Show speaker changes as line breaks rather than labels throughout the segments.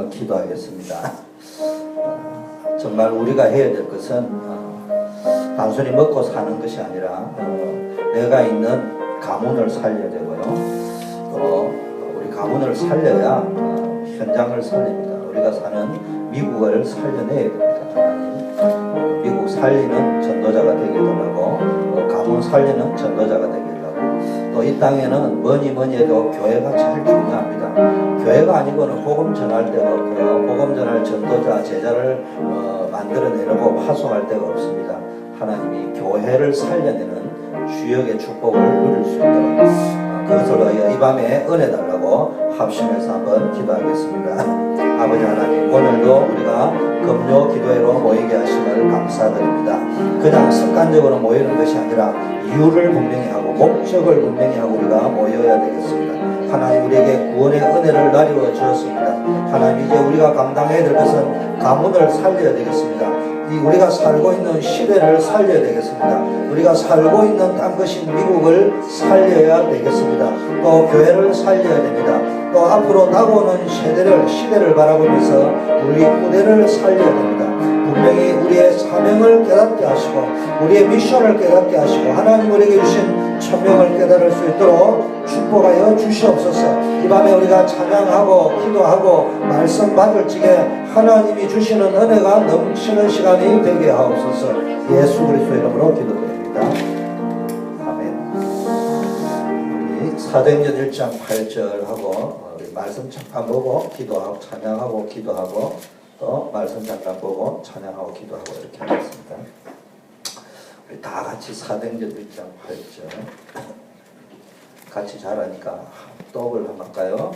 기도하겠습니다. 정말 우리가 해야 될 것은 단순히 먹고 사는 것이 아니라 내가 있는 가문을 살려야 되고요. 또 우리 가문을 살려야 현장을 살립니다. 우리가 사는 미국을 살려내야 됩니다. 하나님, 미국 살리는 전도자가 되게 해달라고, 가문 살리는 전도자가 되게 해달라고. 또 이 땅에는 뭐니 해도 교회가 제일 중요합니다. 교회가 아니고는 복음 전할 데가 없고요. 복음 전할 전도자, 제자를 만들어내려고 파송할 데가 없습니다. 하나님이 교회를 살려내는 주역의 축복을 누릴 수 있도록 그것을 이 밤에 은혜 달라고 합심해서 한번 기도하겠습니다. 아버지 하나님, 오늘도 우리가 금요 기도회로 모이게 하심을 감사드립니다. 그냥 습관적으로 모이는 것이 아니라 이유를 분명히 하고 목적을 분명히 하고 우리가 모여야 되겠습니다. 하나님, 우리에게 구원의 은혜를 나누어 주었습니다. 하나님, 이제 우리가 감당해야 될 것은 가문을 살려야 되겠습니다. 우리가 살고 있는 시대를 살려야 되겠습니다. 우리가 살고 있는 땅 것인 미국을 살려야 되겠습니다. 또 교회를 살려야 됩니다. 또 앞으로 다가오는 시대를 바라보면서 우리 후대를 살려야 됩니다. 분명히 우리의 사명을 깨닫게 하시고 우리의 미션을 깨닫게 하시고 하나님 우리에게 주신 천명을 깨달을 수 있도록 축복하여 주시옵소서. 이 밤에 우리가 찬양하고 기도하고 말씀 받을 적에 하나님이 주시는 은혜가 넘치는 시간이 되게 하옵소서. 예수 그리스도의 이름으로 기도드립니다. 아멘. 우리 사도행전 1장 8절 하고 우리 말씀 잠깐 보고 기도하고 찬양하고 기도하고 또 말씀 잠깐 보고 찬양하고 기도하고 이렇게 하겠습니다. 우리 다 같이 사도행전 1장 8절 같이 잘하니까 떡을 한번 할까요?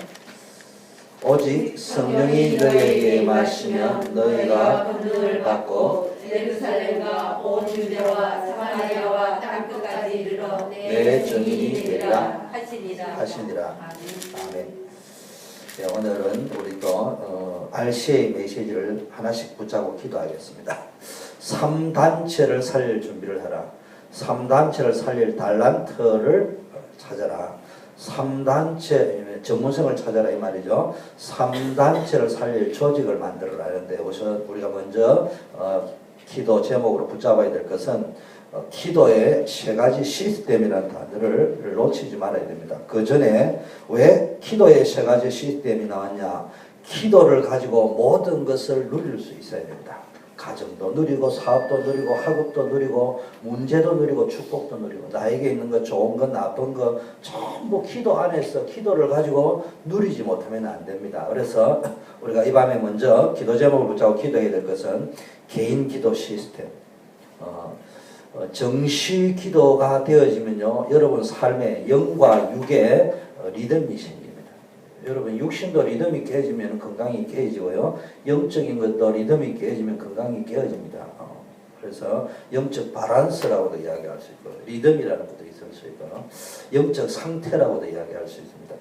오직 성령이 너희에게 임하시면 너희가 권능을 받고 예루살렘과 온 유대와 사마리아와 땅끝까지 이르러 내 증인이 되리라 하시니라. 아멘. 네, 오늘은 우리 또 RCA 메시지를 하나씩 붙잡고 기도하겠습니다. 3단체를 살릴 준비를 하라. 3단체를 살릴 달란트를 찾아라. 3단체 전문성을 찾아라 이 말이죠. 3단체를 살릴 조직을 만들어라 하는데 우선 우리가 먼저 기도 제목으로 붙잡아야 될 것은 기도의 세 가지 시스템이라는 단어를 놓치지 말아야 됩니다. 그 전에 왜 기도의 세 가지 시스템이 나왔냐? 기도를 가지고 모든 것을 누릴 수 있어야 됩니다. 가정도 누리고 사업도 누리고 학업도 누리고 문제도 누리고 축복도 누리고 나에게 있는 것 좋은 것 나쁜 것 전부 기도 안에서 기도를 가지고 누리지 못하면 안 됩니다. 그래서 우리가 이 밤에 먼저 기도 제목을 붙잡고 기도해야 될 것은 개인 기도 시스템. 정시 기도가 되어지면요 여러분 삶에 영과 육의 리듬이 생깁니다. 여러분 육신도 리듬이 깨지면 건강이 깨지고요 영적인 것도 리듬이 깨지면 건강이 깨어집니다. 그래서 영적 바란스라고도 이야기할 수 있고 리듬이라는 것도 있을 수 있고 영적 상태라고도 이야기할 수 있습니다.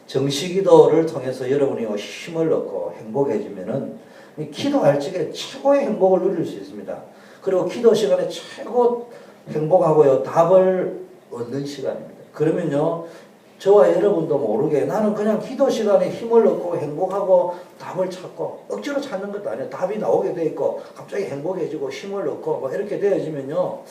정시기도를 통해서 여러분이 힘을 얻고 행복해지면은 기도할 적에 최고의 행복을 누릴 수 있습니다. 그리고 기도 시간에 최고 행복하고요 답을 얻는 시간입니다. 그러면요 저와 여러분도 모르게 나는 그냥 기도 시간에 힘을 얻고 행복하고 답을 찾고 억지로 찾는 것도 아니에요. 답이 나오게 돼 있고 갑자기 행복해지고 힘을 얻고 뭐 이렇게 되어지면요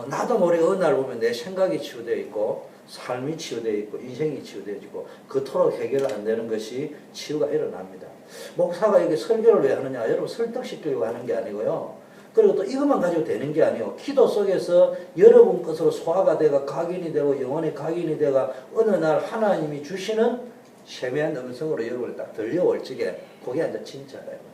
나도 모르게 어느 날 보면 내 생각이 치유되어 있고 삶이 치유되어 있고 인생이 치유되어지고 그토록 해결 안 되는 것이 치유가 일어납니다. 목사가 이게 설교를 왜 하느냐? 여러분 설득시키려고 하는 게 아니고요. 그리고 또 이것만 가지고 되는 게 아니에요. 기도 속에서 여러분 것으로 소화가 되고 각인이 되고 영혼의 각인이 되고 어느 날 하나님이 주시는 세미한 음성으로 여러분을 딱 들려올 적에 그게 이제 진짜예요.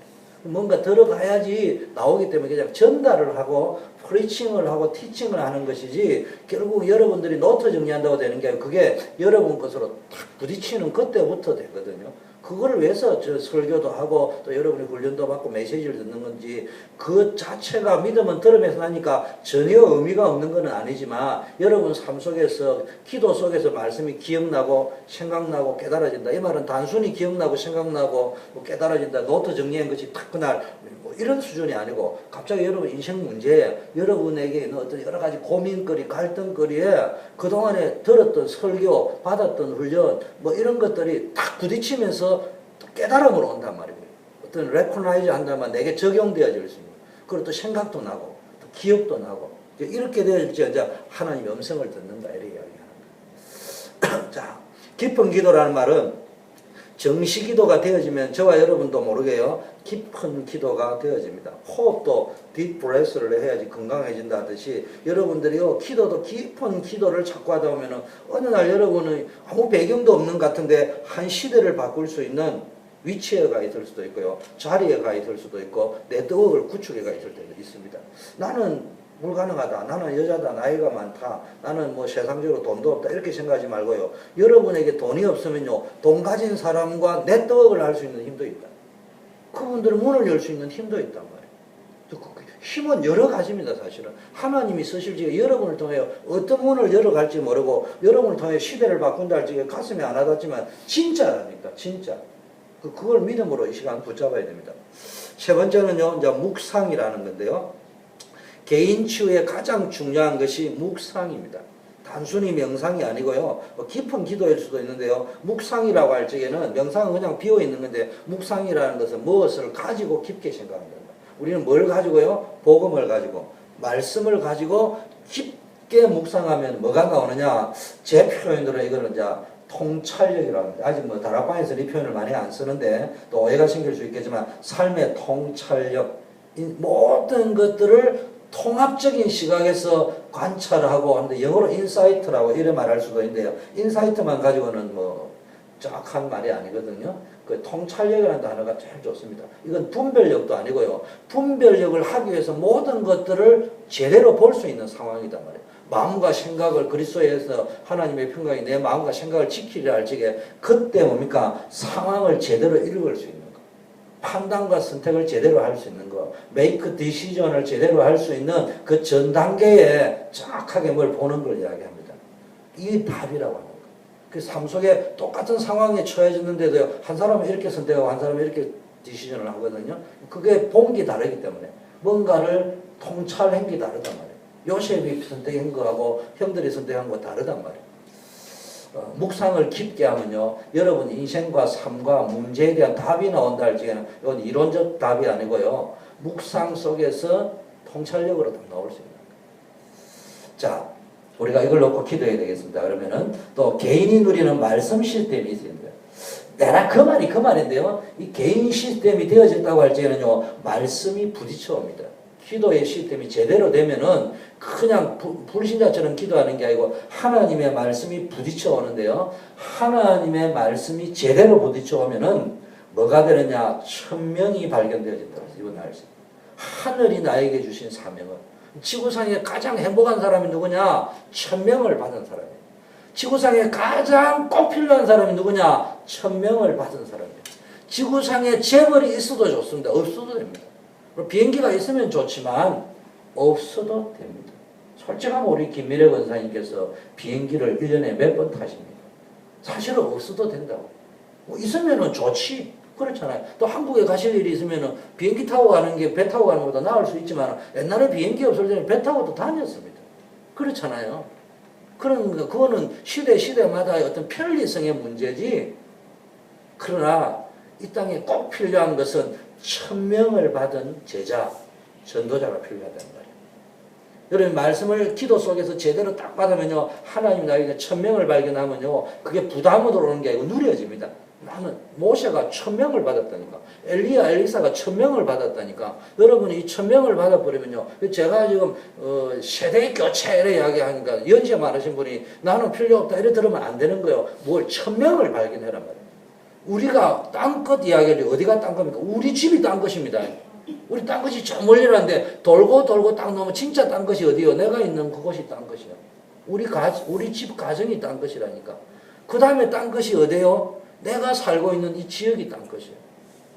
뭔가 들어가야지 나오기 때문에 그냥 전달을 하고 프리칭을 하고 티칭을 하는 것이지 결국 여러분들이 노트 정리한다고 되는 게 아니고 그게 여러분 것으로 딱 부딪히는 그때부터 되거든요. 그거를 위해서 저 설교도 하고 또 여러분이 훈련도 받고 메시지를 듣는 건지 그 자체가 믿음은 들으면서 나니까 전혀 의미가 없는 건 아니지만 여러분 삶 속에서 기도 속에서 말씀이 기억나고 생각나고 깨달아진다. 이 말은 단순히 기억나고 생각나고 뭐 깨달아진다. 노트 정리한 것이 딱 그날 뭐 이런 수준이 아니고 갑자기 여러분 인생 문제에 여러분에게 있는 어떤 여러 가지 고민거리 갈등거리에 그동안에 들었던 설교 받았던 훈련 뭐 이런 것들이 딱 부딪히면서 깨달음으로 온단 말이에요. 어떤 레코나이즈 한다면 내게 적용되어질 수 있는. 그리고 또 생각도 나고 또 기억도 나고 이렇게 되어질 때 이제 하나님의 음성을 듣는다 이렇게 이야기하는 거예요. 자, 깊은 기도라는 말은 정시 기도가 되어지면 저와 여러분도 모르게요. 깊은 기도가 되어집니다. 호흡도 딥 브레스를 해야지 건강해진다 하듯이 여러분들이요. 기도도 깊은 기도를 자꾸 하다 보면 어느 날 여러분은 아무 배경도 없는 것 같은데 한 시대를 바꿀 수 있는 위치에 가 있을 수도 있고요. 자리에 가 있을 수도 있고 네트워크를 구축해 가 있을 때도 있습니다. 나는 불가능하다. 나는 여자다. 나이가 많다. 나는 뭐 세상적으로 돈도 없다. 이렇게 생각하지 말고요. 여러분에게 돈이 없으면요. 돈 가진 사람과 네트워크를 할 수 있는 힘도 있다. 그분들은 문을 열 수 있는 힘도 있단 말이에요. 힘은 여러 가지입니다. 사실은. 하나님이 쓰실지 여러분을 통해 어떤 문을 열어갈지 모르고 여러분을 통해 시대를 바꾼다 할지 가슴에 안 와닿지만 진짜라니까. 진짜. 그걸 믿음으로 이 시간 붙잡아야 됩니다. 세 번째는요. 이제 묵상이라는 건데요. 개인 치유에 가장 중요한 것이 묵상입니다. 단순히 명상이 아니고요. 깊은 기도일 수도 있는데요. 묵상이라고 할 적에는 명상은 그냥 비어있는 건데 묵상이라는 것은 무엇을 가지고 깊게 생각하는 겁니다. 우리는 뭘 가지고요? 복음을 가지고 말씀을 가지고 깊게 묵상하면 뭐가 나오느냐? 제 표현으로 이거는 이제 통찰력이라고 합니다. 아직 뭐 다락방에서 이 표현을 많이 안 쓰는데 또 오해가 생길 수 있겠지만 삶의 통찰력 모든 것들을 통합적인 시각에서 관찰하고 하는데 영어로 인사이트라고 이래 말할 수도 있는데요. 인사이트만 가지고는 뭐 정확한 말이 아니거든요. 그 통찰력이라는 단어가 제일 좋습니다. 이건 분별력도 아니고요. 분별력을 하기 위해서 모든 것들을 제대로 볼 수 있는 상황이단 말이에요. 마음과 생각을 그리스도에서 하나님의 평강이 내 마음과 생각을 지키려 할 적에 그때 뭡니까? 상황을 제대로 읽을 수 있는 거. 판단과 선택을 제대로 할 수 있는 거, 메이크 디시전을 제대로 할 수 있는 그 전 단계에 정확하게 뭘 보는 걸 이야기합니다. 이게 답이라고 하는 거예요. 그 삶 속에 똑같은 상황에 처해졌는데도 한 사람은 이렇게 선택하고 한 사람은 이렇게 디시전을 하거든요. 그게 본 게 다르기 때문에 뭔가를 통찰한 게 다르단 말이에요. 요셉이 선택한 거하고 형들이 선택한 거 다르단 말이에요. 묵상을 깊게 하면요. 여러분 인생과 삶과 문제에 대한 답이 나온다 할 적에는 이건 이론적 답이 아니고요. 묵상 속에서 통찰력으로 다 나올 수 있는 거예요. 자, 우리가 이걸 놓고 기도해야 되겠습니다. 그러면은 또 개인이 누리는 말씀 시스템이 있습니다. 내가 그 말인데요. 이 개인 시스템이 되어졌다고 할 적에는요. 말씀이 부딪혀 옵니다. 기도의 시스템이 제대로 되면은 그냥 불신자처럼 기도하는 게 아니고 하나님의 말씀이 부딪혀 오는데요. 하나님의 말씀이 제대로 부딪혀 오면은 뭐가 되느냐? 천명이 발견되어진다. 이번 말씀. 하늘이 나에게 주신 사명은 지구상에 가장 행복한 사람이 누구냐? 천명을 받은 사람이에요. 지구상에 가장 꼭 필요한 사람이 누구냐? 천명을 받은 사람이에요. 지구상에 재벌이 있어도 좋습니다. 없어도 됩니다. 비행기가 있으면 좋지만 없어도 됩니다. 솔직하면 우리 김미래 권사님께서 비행기를 1년에 몇 번 타십니까? 사실은 없어도 된다고. 뭐 있으면 좋지. 그렇잖아요. 또 한국에 가실 일이 있으면 비행기 타고 가는 게 배 타고 가는 것보다 나을 수 있지만 옛날에 비행기 없을 때는 배 타고도 다녔습니다. 그렇잖아요. 그러니까 그거는 시대마다의 어떤 편리성의 문제지. 그러나 이 땅에 꼭 필요한 것은 천명을 받은 제자, 전도자가 필요하다는 말이에요. 여러분 말씀을 기도 속에서 제대로 딱 받으면요. 하나님 나에게 천명을 발견하면요. 그게 부담으로 오는 게 아니고 누려집니다. 나는 모세가 천명을 받았다니까. 엘리사가 천명을 받았다니까. 여러분이 이 천명을 받아버리면요. 제가 지금 세대 교체를 이야기하니까 연세 많으신 분이 나는 필요 없다 이래 들으면 안 되는 거예요. 뭘 천명을 발견해란 말이에요. 우리가 땅끝 이야기를 어디가 땅 겁니까? 우리 집이 땅 것입니다. 우리 땅 것이 저 멀리라는데 돌고 딱 놓으면 진짜 땅 것이 어디요? 내가 있는 그곳이 땅 것이야. 우리 집 가정이 땅 것이라니까. 그 다음에 땅 것이 어디요? 내가 살고 있는 이 지역이 땅 것이에요.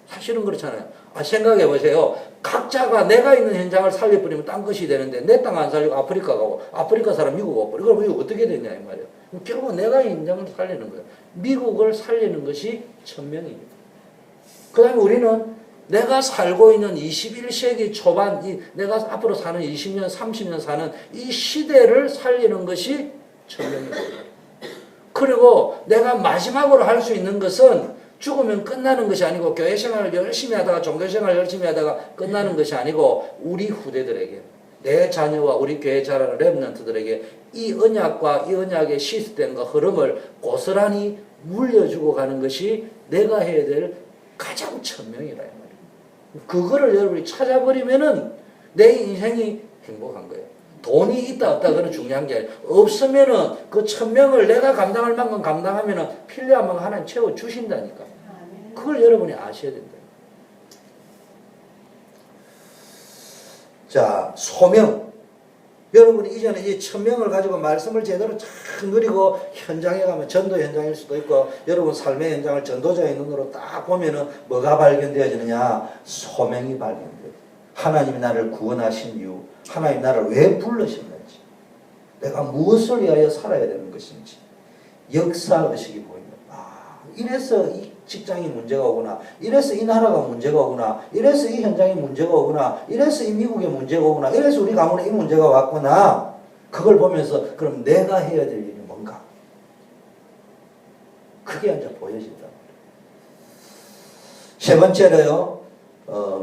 사실은 그렇잖아요. 생각해 보세요. 각자가 내가 있는 현장을 살려버리면 땅 것이 되는데 내 땅 안 살리고 아프리카 가고 아프리카 사람 미국 오고 그럼 이거 어떻게 되냐 이 말이에요. 결국은 내가 현장을 살리는 거예요. 미국을 살리는 것이 천명입니다. 그 다음에 우리는 내가 살고 있는 21세기 초반 내가 앞으로 사는 20년 30년 사는 이 시대를 살리는 것이 천명입니다. 그리고 내가 마지막으로 할 수 있는 것은
죽으면 끝나는 것이 아니고 교회 생활을 열심히 하다가 종교 생활을 열심히 하다가 끝나는 것이 아니고 우리 후대들에게 내 자녀와 우리 교회 자라는 렘넌트들에게 이 언약과 이 언약의 시스템과 흐름을 고스란히 물려주고 가는 것이 내가 해야 될 가장 천명이라 말이에요. 그거를 여러분이 찾아버리면은 내 인생이 행복한 거예요. 돈이 있다 없다 그건 중요한 게 아니라 없으면은 그 천명을 내가 감당할 만큼 감당하면은 필요한 만큼 하나님 채워 주신다니까. 그걸 여러분이 아셔야 된다. 자, 소명. 여러분이 이전에 이 천명을 가지고 말씀을 제대로 잘 누리고 현장에 가면 전도 현장일 수도 있고 여러분 삶의 현장을 전도자의 눈으로 딱 보면은 뭐가 발견되어지느냐? 소명이 발견돼요. 하나님이 나를 구원하신 이유, 하나님 나를 왜 부르셨는지, 내가 무엇을 위하여 살아야 되는 것인지 역사의식이 보입니다. 아, 이래서 이 직장이 문제가 오구나, 이래서 이 나라가 문제가 오구나, 이래서 이 현장이 문제가 오구나, 이래서 이 미국에 문제가 오구나, 이래서 우리 가문에 이 문제가 왔구나. 그걸 보면서 그럼 내가 해야 될 일이 뭔가? 그게 이제 보여진다. 세 번째로요,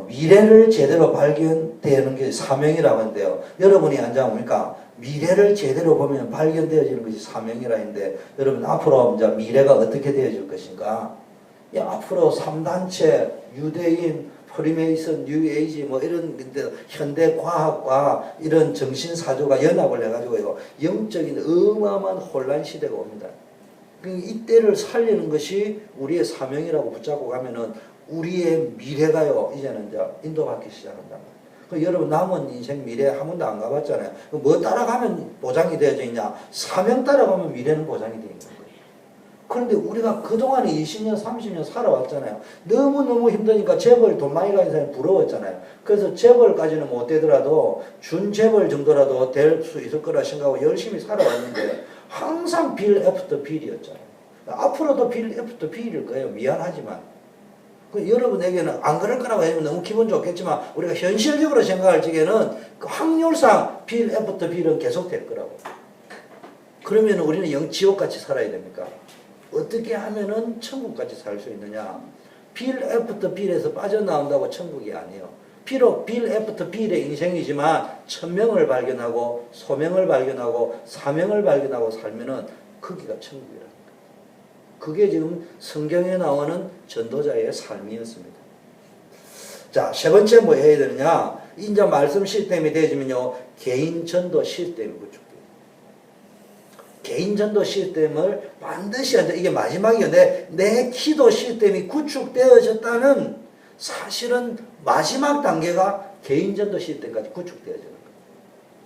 미래를 제대로 발견되는 게 사명이라고 하는데요. 여러분이 앉아보니까 미래를 제대로 보면 발견되어지는 것이 사명이라 했는데 여러분 앞으로 이제 미래가 어떻게 되어질 것인가? 앞으로 3단체, 유대인, 프리메이슨, 뉴에이지 뭐 이런 현대 과학과 이런 정신사조가 연합을 해가지고 이거 영적인 어마어마한 혼란 시대가 옵니다. 이때를 살리는 것이 우리의 사명이라고 붙잡고 가면은 우리의 미래가요 이제는 이제 인도받기 시작한다. 여러분 남은 인생 미래 한 번도 안 가봤잖아요. 뭐 따라가면 보장이 되어져 있냐? 사명 따라가면 미래는 보장이 되어 있는 거예요. 그런데 우리가 그동안에 20년, 30년 살아왔잖아요. 너무너무 힘드니까 재벌 돈 많이 가진 사람이 부러웠잖아요. 그래서 재벌까지는 못 되더라도 준재벌 정도라도 될 수 있을 거라 생각하고 열심히 살아왔는데 항상 빌 애프터 빌이었잖아요. 앞으로도 빌 애프터 빌일 거예요. 미안하지만. 여러분에게는 안 그럴 거라고 하면 너무 기분 좋겠지만 우리가 현실적으로 생각할 적에는 그 확률상 빌 애프터 빌은 계속 될 거라고. 그러면 우리는 지옥같이 살아야 됩니까? 어떻게 하면은 천국같이 살 수 있느냐? 빌 애프터 빌에서 빠져나온다고 천국이 아니에요. 비록 빌 애프터 빌의 인생이지만 천명을 발견하고 소명을 발견하고 사명을 발견하고 살면은 거기가 천국이라. 그게 지금 성경에 나오는 전도자의 삶이었습니다. 자, 세 번째 뭐 해야 되느냐? 이제 말씀 시스템이 되어지면요, 개인 전도 시스템이 구축돼요. 개인 전도 시스템을 반드시 이게 마지막이에요. 내 기도 시스템이 구축되어졌다는 사실은 마지막 단계가 개인 전도 시스템까지 구축되어지는 거예요.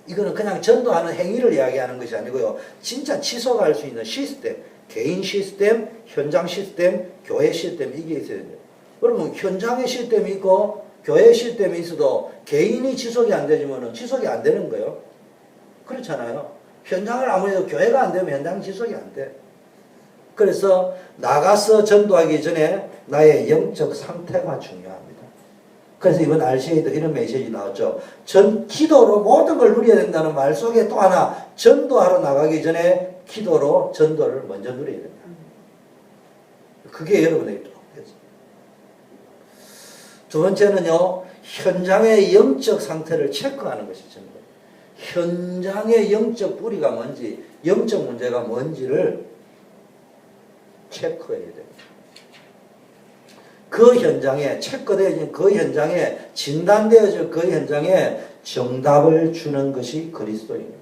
이거는 그냥 전도하는 행위를 이야기하는 것이 아니고요, 진짜 지속할 수 있는 시스템. 개인 시스템, 현장 시스템, 교회 시스템 이게 있어야 돼요. 여러분 현장의 시스템이 있고 교회 시스템이 있어도 개인이 지속이 안 되지만은 지속이 안 되는 거예요. 그렇잖아요. 현장을 아무리 해도 교회가 안 되면 현장 지속이 안 돼. 그래서 나가서 전도하기 전에 나의 영적 상태가 중요합니다. 그래서 이번 RCA도 이런 메시지 나왔죠. 기도로 모든 걸 누려야 된다는 말 속에 또 하나, 전도하러 나가기 전에 기도로 전도를 먼저 누려야 된다. 그게 여러분에게 필요합니다. 두 번째는요, 현장의 영적 상태를 체크하는 것이 전도. 현장의 영적 뿌리가 뭔지, 영적 문제가 뭔지를 체크해야 됩니다. 그 현장에, 체크되어진 그 현장에, 진단되어질 그 현장에 정답을 주는 것이 그리스도입니다.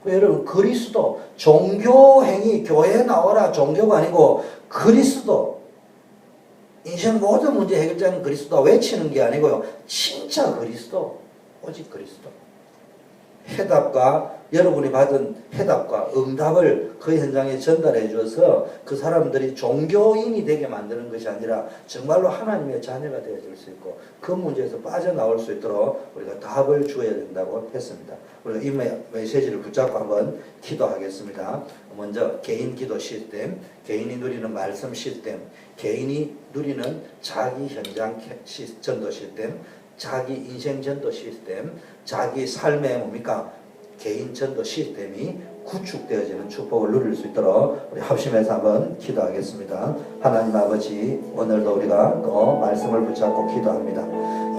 여러분, 그리스도, 종교행위, 교회에 나와라 종교가 아니고 그리스도, 인생 모든 문제 해결자는 그리스도 외치는 게 아니고요, 진짜 그리스도, 오직 그리스도. 해답과 여러분이 받은 해답과 응답을 그 현장에 전달해 주어서 그 사람들이 종교인이 되게 만드는 것이 아니라 정말로 하나님의 자녀가 되어질 수 있고 그 문제에서 빠져나올 수 있도록 우리가 답을 주어야 된다고 했습니다. 우리가 이 메시지를 붙잡고 한번 기도하겠습니다. 먼저 개인 기도 시스템, 개인이 누리는 말씀 시스템, 개인이 누리는 자기 현장 전도 시스템, 자기 인생 전도 시스템, 자기 삶의 뭡니까? 개인 전도 시스템이 구축되어지는 축복을 누릴 수 있도록 우리 합심해서 한번 기도하겠습니다. 하나님 아버지, 오늘도 우리가 또 말씀을 붙잡고 기도합니다.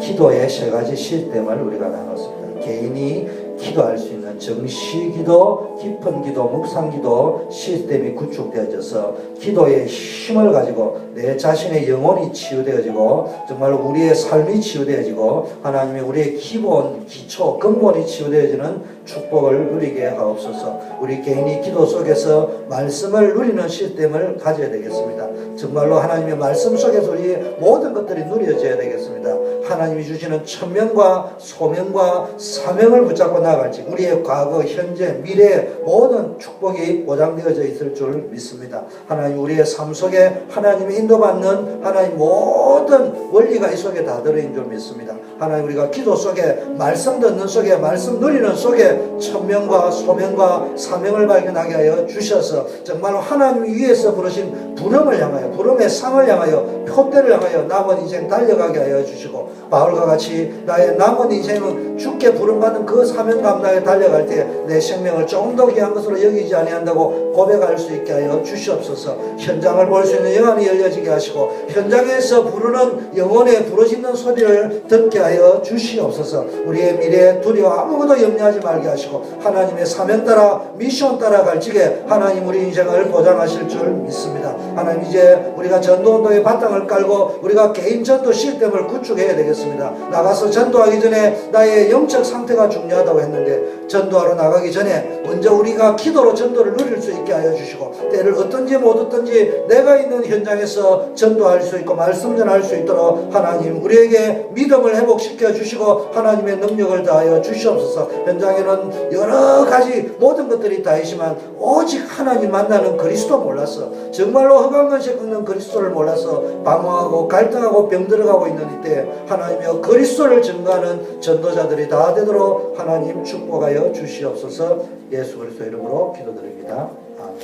기도의 세 가지 시스템을 우리가 나눴습니다. 개인이 기도할 수 있는 정시기도, 깊은 기도, 묵상기도 시스템이 구축되어져서 기도의 힘을 가지고 내 자신의 영혼이 치유되어지고 정말 우리의 삶이 치유되어지고 하나님의 우리의 기본, 기초, 근본이 치유되어지는 축복을 누리게 하옵소서. 우리 개인이 기도 속에서 말씀을 누리는 시스템을 가져야 되겠습니다. 정말로 하나님의 말씀 속에서 우리의 모든 것들이 누려져야 되겠습니다. 하나님이 주시는 천명과 소명과 사명을 붙잡고 나아갈지 우리의 과거, 현재, 미래 모든 축복이 보장되어져 있을 줄 믿습니다. 하나님 우리의 삶 속에 하나님의 인도받는 하나님 모든 원리가 이 속에 다 들어있는 줄 믿습니다. 하나님 우리가 기도 속에 말씀 듣는 속에 말씀 누리는 속에 천명과 소명과 사명을 발견하게 하여 주셔서 정말로 하나님 위에서 부르신 부름을 향하여 부름의 상을 향하여 표대를 향하여 남은 인생 달려가게 하여 주시고 바울과 같이 나의 남은 인생은 주께 부름받은 그 사명 감당에 달려갈 때 내 생명을 조금 더 귀한 것으로 여기지 아니한다고 고백할 수 있게 하여 주시옵소서. 현장을 볼 수 있는 영안이 열려지게 하시고 현장에서 부르는 영혼의 부르짖는 소리를 듣게 하여 주시옵소서. 우리의 미래에 두려워 아무것도 염려하지 말게 하시고 하나님의 사명 따라 미션 따라 갈지게 하나님 우리 인생을 보장하실 줄 믿습니다. 하나님 이제 우리가 전도운동의 바탕을 깔고 우리가 개인 전도 시스템을 구축해야 되겠습니다. 나가서 전도하기 전에 나의 영적 상태가 중요하다고 했는데 전도하러 나가기 전에 먼저 우리가 기도로 전도를 누릴 수 있게 하여 주시고 때를 어떤지 못 어떤지 내가 있는 현장에서 전도할 수 있고 말씀 전할 수 있도록 하나님 우리에게 믿음을 회복시켜 주시고 하나님의 능력을 다하여 주시옵소서. 현장에는 여러 가지 모든 것들이 다 있지만 오직 하나님 만나는 그리스도 몰라서 정말로 허강건식 걷는 그리스도를 몰라서 방황하고 갈등하고 병들어가고 있는 이때 하나님이여 그리스도를 증거하는 전도자들이 다 되도록 하나님 축복하여 주시옵소서. 예수 그리스도 이름으로 기도드립니다. 아멘.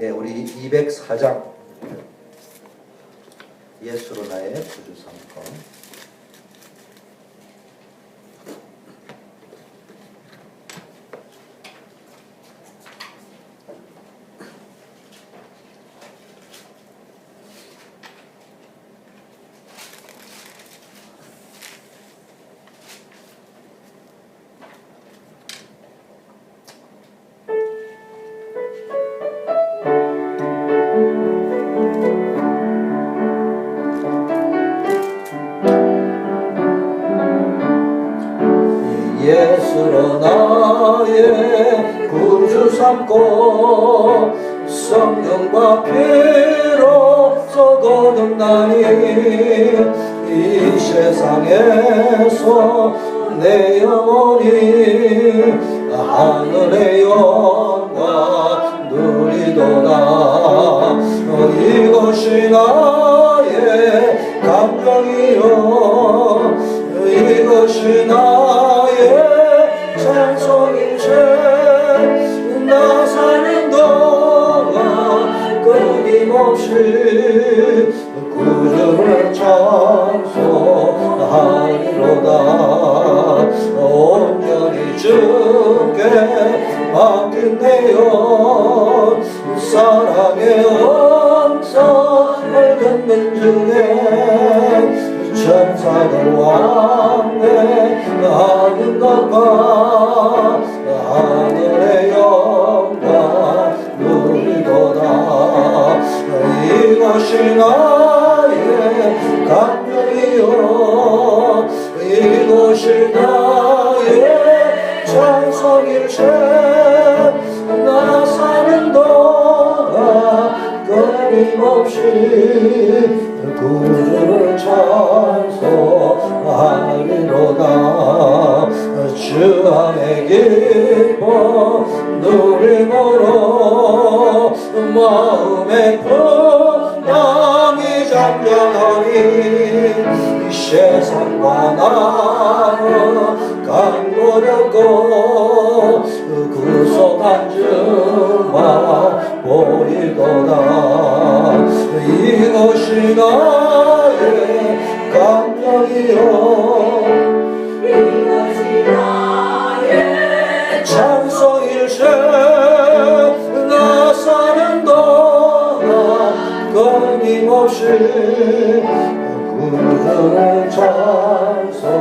예, 우리 204장 예수로 나의 구주 삼고 예수로 나의 구주 삼고 성령과 피로 거듭나니 이 세상에서 내 영혼이 하늘의 영광 누리도다. 이것이 나의 감정이요 이것이 나의 찬송이세. 나 사는 동안 끊임없이 구주를 찬송하리로다. 온전히 주께 맡긴 내 영 사랑의 음성을 듣는 중에 천사들 왕래하는 것과 하늘의 영광 누리도다. 이것이 나의 감정이요 이것이 나의 찬송일세. 나 사는 동안 끊임없이 구주를 찬송하리로다. 주 안에 기뻐 누림으로 마음의 풍랑이 잠잠하니 세상과 나는 강고렵고 구속한 주만 보이도다. 이것이 나의 감정이요 이것이 나의 찬송일세.
주를 찬송하리로다.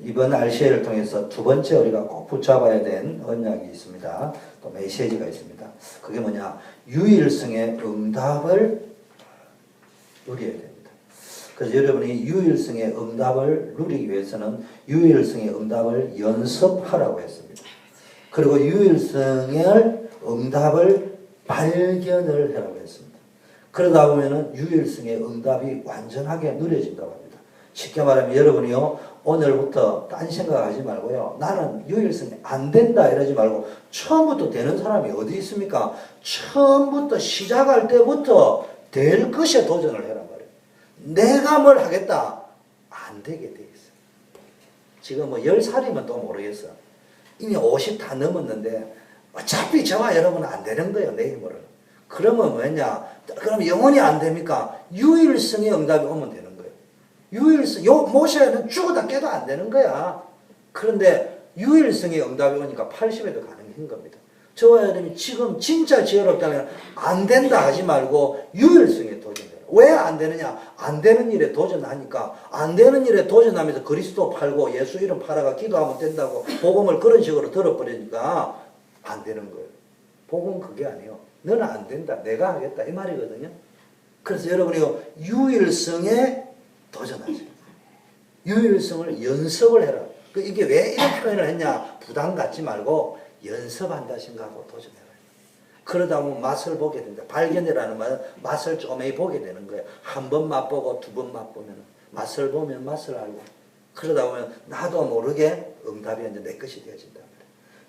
이번 RCA를 통해서 두 번째 우리가 꼭 붙잡아야 된 언약이 있습니다. 또 메시지가 있습니다. 그게 뭐냐? 유일성의 응답을 누려야 됩니다. 그래서 여러분이 유일성의 응답을 누리기 위해서는 유일성의 응답을 연습하라고 했습니다. 그리고 유일성의 응답을 발견을 하라고 했습니다. 그러다 보면은 유일성의 응답이 완전하게 누려진다고 합니다. 쉽게 말하면 여러분이요, 오늘부터 딴 생각하지 말고요, 나는 유일성이 안 된다 이러지 말고 처음부터 되는 사람이 어디 있습니까? 처음부터 시작할 때부터 될 것에 도전을 해란 말이에요. 내가 뭘 하겠다, 안 되게 돼 있어요. 지금 뭐 10살이면 또 모르겠어. 이미 50 다 넘었는데 어차피 저와 여러분은 안 되는 거예요, 내 힘으로는. 그러면 뭐냐? 그럼 영원히 안 됩니까? 유일성의 응답이 오면 되는 거예요. 유일성, 모세는 죽어다 깨도 안 되는 거야. 그런데 유일성의 응답이 오니까 80에도 가능한 겁니다. 저와 여러분이 지금 진짜 지혜롭다면 안 된다 하지 말고 유일성에 도전해요. 왜 안 되느냐? 안 되는 일에 도전하니까, 안 되는 일에 도전하면서 그리스도 팔고 예수 이름 팔아가 기도하면 된다고 복음을 그런 식으로 들어버리니까 안 되는 거예요. 복음 그게 아니에요. 너는 안 된다, 내가 하겠다 이 말이거든요. 그래서 여러분이 유일성에 도전하세요. 유일성을 연습을 해라. 이게 왜 이런 표현을 했냐? 부담 갖지 말고 연습한다 생각하고 도전해라. 그러다 보면 맛을 보게 된다. 발견이라는 말은 맛을 조금씩 보게 되는 거예요. 한 번 맛보고 두 번 맛보면 맛을 보면 맛을 알고, 그러다 보면 나도 모르게 응답이 이제 내 것이 되어진다.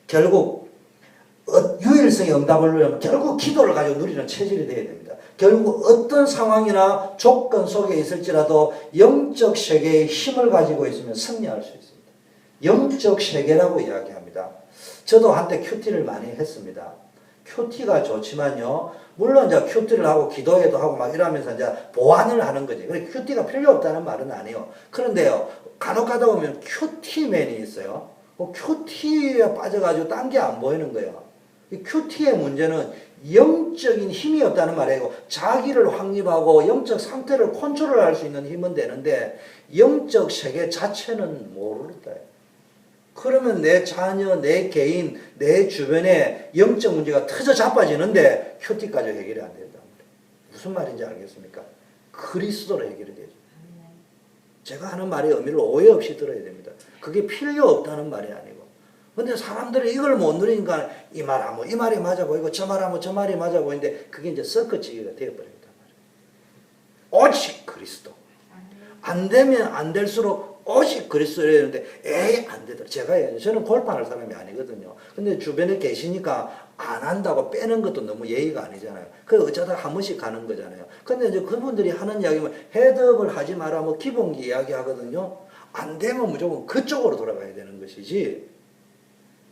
결국 유일성의 응답을 누리려면 결국 기도를 가지고 누리는 체질이 되어야 됩니다. 결국 어떤 상황이나 조건 속에 있을지라도 영적 세계의 힘을 가지고 있으면 승리할 수 있습니다. 영적 세계라고 이야기합니다. 저도 한때 큐티를 많이 했습니다. 큐티가 좋지만요, 물론 이제 큐티를 하고 기도회도 하고 막 이러면서 이제 보완을 하는 거지. 그래 큐티가 필요 없다는 말은 아니에요. 그런데요, 간혹 가다 보면 큐티맨이 있어요. 큐티에 빠져가지고 딴 게 안 보이는 거예요. 이 큐티의 문제는 영적인 힘이 없다는 말이에요. 자기를 확립하고 영적 상태를 컨트롤할 수 있는 힘은 되는데 영적 세계 자체는 모르다. 그러면 내 자녀, 내 개인, 내 주변에 영적 문제가 터져 자빠지는데 큐티까지 해결이 안 된다. 무슨 말인지 알겠습니까? 그리스도로 해결이 되죠. 제가 하는 말의 의미를 오해 없이 들어야 됩니다. 그게 필요 없다는 말이 아니고. 근데 사람들이 이걸 못 누리니까 이 말하면 이 말이 맞아 보이고 저 말하면 저 말이 맞아 보이는데 그게 이제 섞어지기가 되어버립니다. 오직 그리스도. 안 되면 안 될수록 오직 그리스도를 해야 되는데 에이 안 되더라. 저는 골프하는 사람이 아니거든요. 근데 주변에 계시니까 안 한다고 빼는 것도 너무 예의가 아니잖아요. 그래서 어쩌다 한 번씩 가는 거잖아요. 근데 이제 그분들이 하는 이야기는 헤드업을 하지 마라 뭐 기본기 이야기 하거든요. 안 되면 무조건 그쪽으로 돌아가야 되는 것이지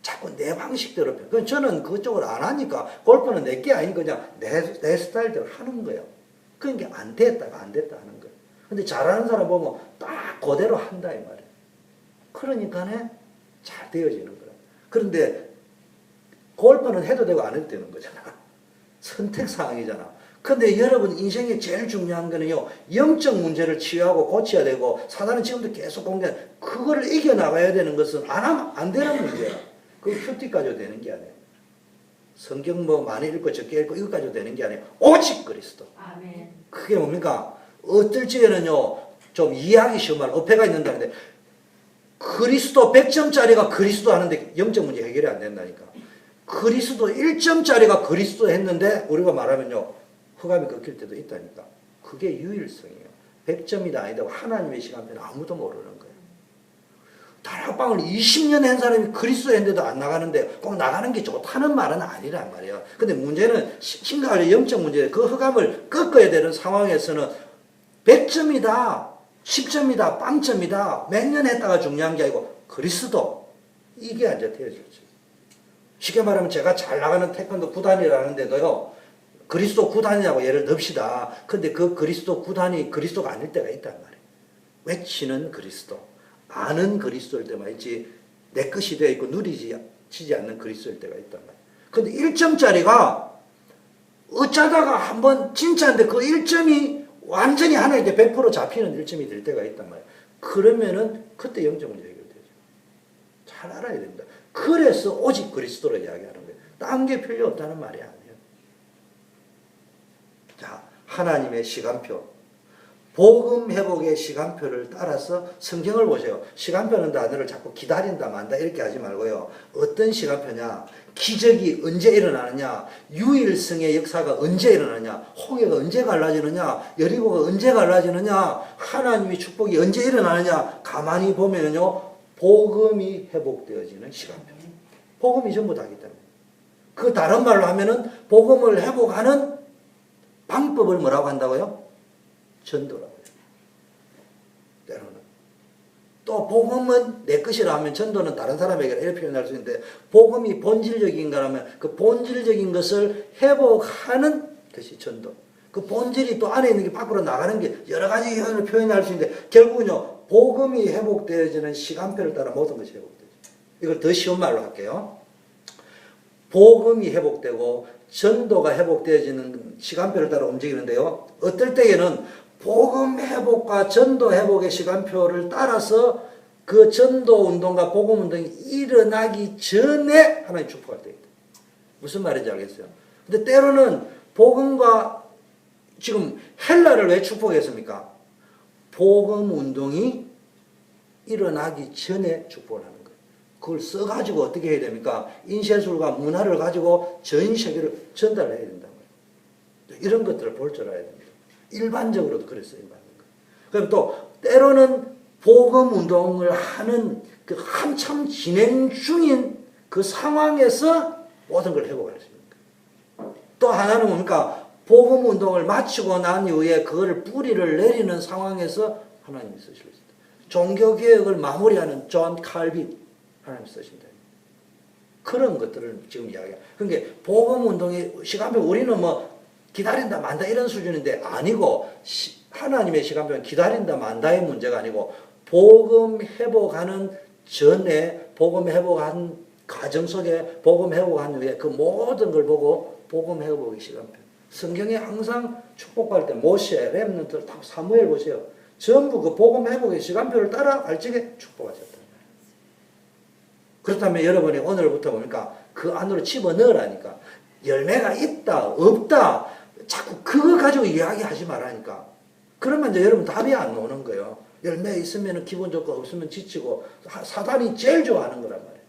자꾸 내 방식대로. 그럼 저는 그쪽을 안 하니까 골프는 내 게 아니고 그냥 내 스타일대로 하는 거예요. 그러니까 안 됐다가 안 됐다 하는 거예요. 근데 잘하는 사람 보면 딱 그대로 한다 이 말이에요. 그러니까 잘 되어지는 거예요. 그런데 골프는 해도 되고 안 해도 되는 거잖아. 선택사항이잖아. 근데 여러분 인생에 제일 중요한 거는요, 영적 문제를 치유하고 고쳐야 되고, 사단은 지금도 계속 공개, 그거를 이겨나가야 되는 것은 안 하면 안 되는 문제야. 그게 큐티까지 되는 게 아니에요. 성경 뭐 많이 읽고 적게 읽고 이것까지 되는 게 아니에요. 오직 그리스도.
아멘.
그게 뭡니까? 어떨 적에는요, 좀 이해하기 쉬운 말, 어폐가 있는다는데, 그리스도 100점짜리가 그리스도 하는데 영적 문제 해결이 안 된다니까. 그리스도 1점짜리가 그리스도 했는데, 우리가 말하면요, 흑암이 꺾일 때도 있다니까. 그게 유일성이에요. 100점이다 아니다. 하나님의 시간표는 아무도 모르는 거예요. 다락방을 20년 한 사람이 그리스도 했는데도 안 나가는데 꼭 나가는 게 좋다는 말은 아니란 말이에요. 근데 문제는 심각한 영적 문제, 그 흑암을 꺾어야 되는 상황에서는 100점이다, 10점이다, 빵점이다, 몇 년 했다가 중요한 게 아니고 그리스도, 이게 이제 되어졌죠. 쉽게 말하면 제가 잘 나가는 태권도 구단이라는데도요, 그리스도 구단이라고 예를 듭시다. 근데 그 그리스도 구단이 그리스도가 아닐 때가 있단 말이에요. 외치는 그리스도, 아는 그리스도일 때만 있지, 내 것이 되어 있고 누리지 않는 그리스도일 때가 있단 말이에요. 근데 1점짜리가
어쩌다가 한번 진짜인데 그 일점이 완전히 하나님께 100% 잡히는 일점이 될 때가 있단 말이에요. 그러면은 그때 영적 문제 해결되죠. 잘 알아야 됩니다. 그래서 오직 그리스도로 이야기하는 거예요. 딴 게 필요 없다는 말이 아니에요. 자, 하나님의 시간표. 복음 회복의 시간표를 따라서 성경을 보세요. 시간표는 단어를 자꾸 기다린다 만다 이렇게 하지 말고요. 어떤 시간표냐? 기적이 언제 일어나느냐? 유일성의 역사가 언제 일어나느냐? 홍해가 언제 갈라지느냐? 여리고가 언제 갈라지느냐? 하나님의 축복이 언제 일어나느냐? 가만히 보면요. 복음이 회복되어지는 시간표. 복음이 전부 다기 때문에. 그 다른 말로 하면은 복음을 회복하는 방법을 뭐라고 한다고요? 전도라고 해요. 때로는. 또 복음은 내 것이라 하면 전도는 다른 사람에게 이렇게 표현할 수 있는데 복음이 본질적인 거라면 그 본질적인 것을 회복하는 것이 전도. 그 본질이 또 안에 있는 게 밖으로 나가는 게 여러 가지 표현할 수 있는데 결국은요. 복음이 회복되어지는 시간표를 따라 모든 것이 회복되죠. 이걸 더 쉬운 말로 할게요. 복음이 회복되고 전도가 회복되어지는 시간표를 따라 움직이는데요. 어떨 때에는 복음 회복과 전도 회복의 시간표를 따라서 그 전도 운동과 복음 운동이 일어나기 전에 하나님 축복할 때 있다. 무슨 말인지 알겠어요? 근데 때로는 복음과 지금 헬라를 왜 축복했습니까? 복음 운동이 일어나기 전에 축복을 하는 거예요. 그걸 써가지고 어떻게 해야 됩니까? 인쇄술과 문화를 가지고 전 세계를 전달해야 된다는 거예요. 이런 것들을 볼 줄 알아야 됩니다. 일반적으로도 그랬어요. 그럼 또 때로는 복음 운동을 하는 그 한참 진행 중인 그 상황에서 모든 걸 회복할 수 있는 거예요. 또 하나는 뭡니까? 복음 운동을 마치고 난 이후에 그거를 뿌리를 내리는 상황에서 하나님이 쓰실 수 있다. 종교개혁을 마무리하는 존 칼빈 하나님이 쓰신다. 그런 것들을 지금 이야기해요. 그러니까 복음 운동의 시간표 우리는 뭐 기다린다 만다 이런 수준인데 아니고 하나님의 시간표는 기다린다 만다의 문제가 아니고 복음 회복하는 전에 복음 회복한 과정 속에 복음 회복한 후에 그 모든 걸 보고 복음 회복의 시간표. 성경에 항상 축복할 때 모세, 렘넌트, 사무엘 보세요. 전부 그 복음 회복의 시간표를 따라 발전에 축복하셨다. 그렇다면 여러분이 오늘부터 보니까 그 안으로 집어넣으라니까. 열매가 있다, 없다, 자꾸 그거 가지고 이야기하지 말라니까. 그러면 이제 여러분 답이 안 나오는 거예요. 열매 있으면 기분 좋고 없으면 지치고 사단이 제일 좋아하는 거란 말이에요.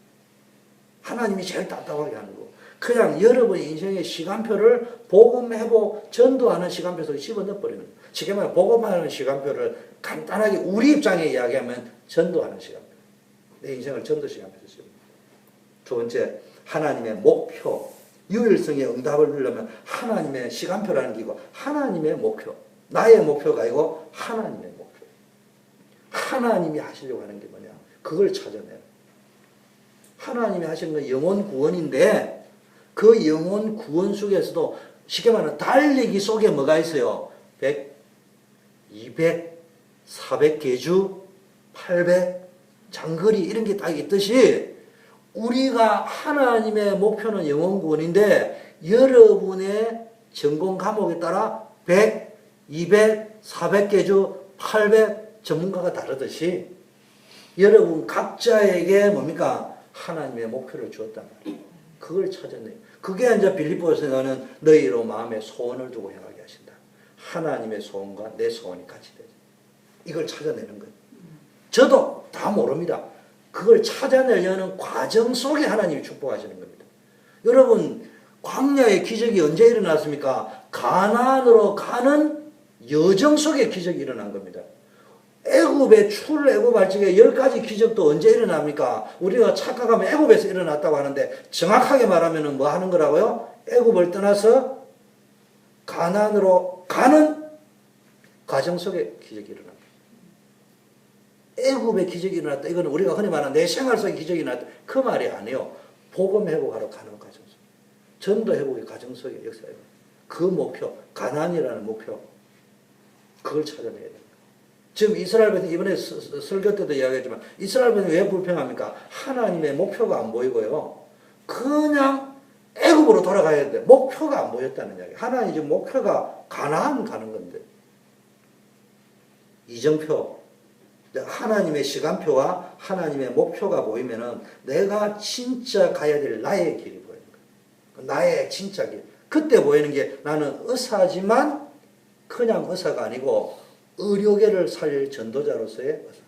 하나님이 제일 답답하게 하는 거. 그냥 여러분의 인생의 시간표를 복음 회복 전도하는 시간표 속에 집어넣어버리는 거예요. 쉽게 말해 복음하는 시간표를 간단하게 우리 입장에 이야기하면 전도하는 시간표. 내 인생을 전도 시간표로 씁니다. 두 번째, 하나님의 목표. 유일성의 응답을 누리려면 하나님의 시간표라는 게 있고 하나님의 목표. 나의 목표가 아니고 하나님의 목표. 하나님이 하시려고 하는 게 뭐냐. 그걸 찾아내라. 하나님이 하시는 건 영혼 구원인데 그 영혼 구원 속에서도 쉽게 말하면 달리기 속에 뭐가 있어요? 100, 200, 400개주, 800, 장거리 이런 게 딱 있듯이 우리가 하나님의 목표는 영혼 구원인데 여러분의 전공 과목에 따라 100, 200, 400개주, 800 전문가가 다르듯이 여러분 각자에게 뭡니까? 하나님의 목표를 주었단 말이에요. 그걸 찾아내요. 그게 이제 빌립보서는 너희로 마음에 소원을 두고 행하게 하신다. 하나님의 소원과 내 소원이 같이 되죠. 이걸 찾아내는 거예요. 저도 다 모릅니다. 그걸 찾아내려는 과정 속에 하나님이 축복하시는 겁니다. 여러분 광야의 기적이 언제 일어났습니까? 가나안으로 가는 여정 속에 기적이 일어난 겁니다. 애굽의 출애굽할 적에 10가지 기적도 언제 일어납니까? 우리가 착각하면 애굽에서 일어났다고 하는데 정확하게 말하면 뭐 하는 거라고요? 애굽을 떠나서 가나안으로 가는 과정 속에 기적이 일어납니다. 애굽의 기적이 일어났다. 이거는 우리가 흔히 말하는 내 생활 속에 기적이 일어났다. 그 말이 아니에요. 복음 회복하러 가는 과정 속. 전도 회복의 과정 속에 역사예요. 그 목표, 가나안이라는 목표. 그걸 찾아내야 됩니다. 지금 이스라엘 백성 이번에 설교 때도 이야기했지만 이스라엘 백성이 왜 불평합니까? 하나님의 목표가 안 보이고요. 그냥 애굽 애굽으로 돌아가야 되는데 목표가 안 보였다는 이야기. 하나님 지금 목표가 가나안 가는 건데. 이정표, 하나님의 시간표와 하나님의 목표가 보이면은 내가 진짜 가야 될 나의 길이 보이는 거예요. 나의 진짜 길. 그때 보이는 게 나는 의사지만 그냥 의사가 아니고 의료계를 살릴 전도자로서의 의사.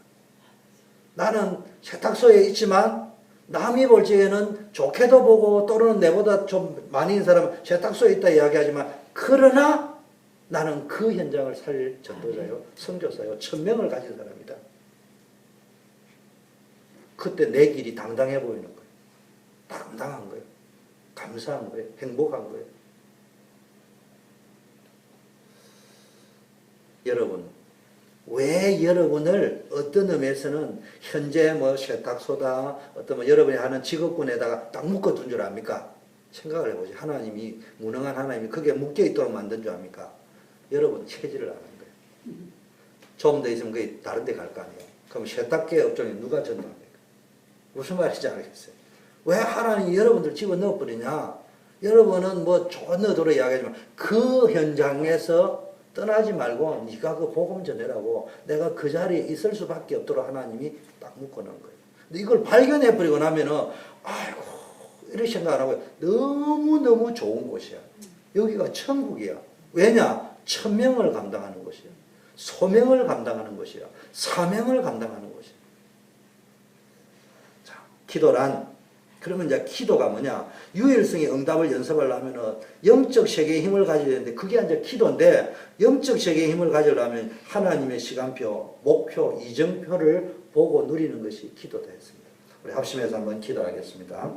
나는 세탁소에 있지만 남이 볼 적에는 좋게도 보고 또는 내보다 좀 많이 있는 사람은 세탁소에 있다 이야기하지만 그러나 나는 그 현장을 살릴 전도자요, 선교사요, 1000명을 가진 사람이다. 그때 내 길이 당당해 보이는 거예요. 당당한 거예요. 감사한 거예요. 행복한 거예요. 여러분, 왜 여러분을 어떤 의미에서는 현재 뭐 세탁소다, 어떤 뭐 여러분이 하는 직업군에다가 딱 묶어둔 줄 압니까? 생각을 해보지. 하나님이, 무능한 하나님이 그게 묶여있도록 만든 줄 압니까? 여러분 체질을 아는 거예요. 좀 더 있으면 그게 다른 데 갈 거 아니에요. 그럼 세탁계 업종에 누가 전도합니까? 무슨 말인지 알겠어요? 왜 하나님이 여러분들 집어넣어 버리냐? 여러분은 뭐 좋은 의도로 이야기하지만 그 현장에서 떠나지 말고 네가 그 복음 전해라고 내가 그 자리에 있을 수밖에 없도록 하나님이 딱 묶어놓은 거예요. 근데 이걸 발견해 버리고 나면은 아이고 이렇게 생각 안 하고 너무너무 좋은 곳이야. 여기가 천국이야. 왜냐? 1000명을 감당하는 곳이야. 소명을 감당하는 곳이야. 사명을 감당하는 곳이야. 자, 기도란 그러면 이제 기도가 뭐냐? 유일성의 응답을 연습하려면 영적 세계의 힘을 가져야 되는데 그게 이제 기도인데 영적 세계의 힘을 가지려면 하나님의 시간표, 목표, 이정표를 보고 누리는 것이 기도다 했습니다. 우리 합심해서 한번 기도하겠습니다.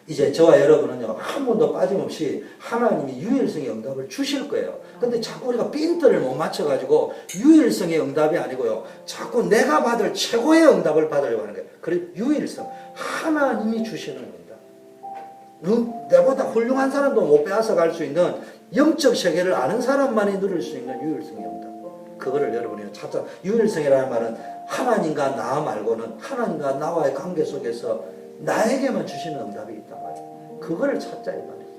이제 저와 여러분은요, 한 번도 빠짐없이 하나님이 유일성의 응답을 주실 거예요. 근데 자꾸 우리가 핀트를 못 맞춰가지고 유일성의 응답이 아니고요, 자꾸 내가 받을 최고의 응답을 받으려고 하는 거예요. 그래, 유일성. 하나님이 주시는 응답. 내보다 훌륭한 사람도 못 빼앗아 갈 수 있는 영적 세계를 아는 사람만이 누릴 수 있는 유일성의 응답. 그거를 여러분이 찾아. 유일성이라는 말은 하나님과 나 말고는 하나님과 나와의 관계 속에서 나에게만 주시는 응답이 있단 말이에요. 그거를 찾자 이 말이에요.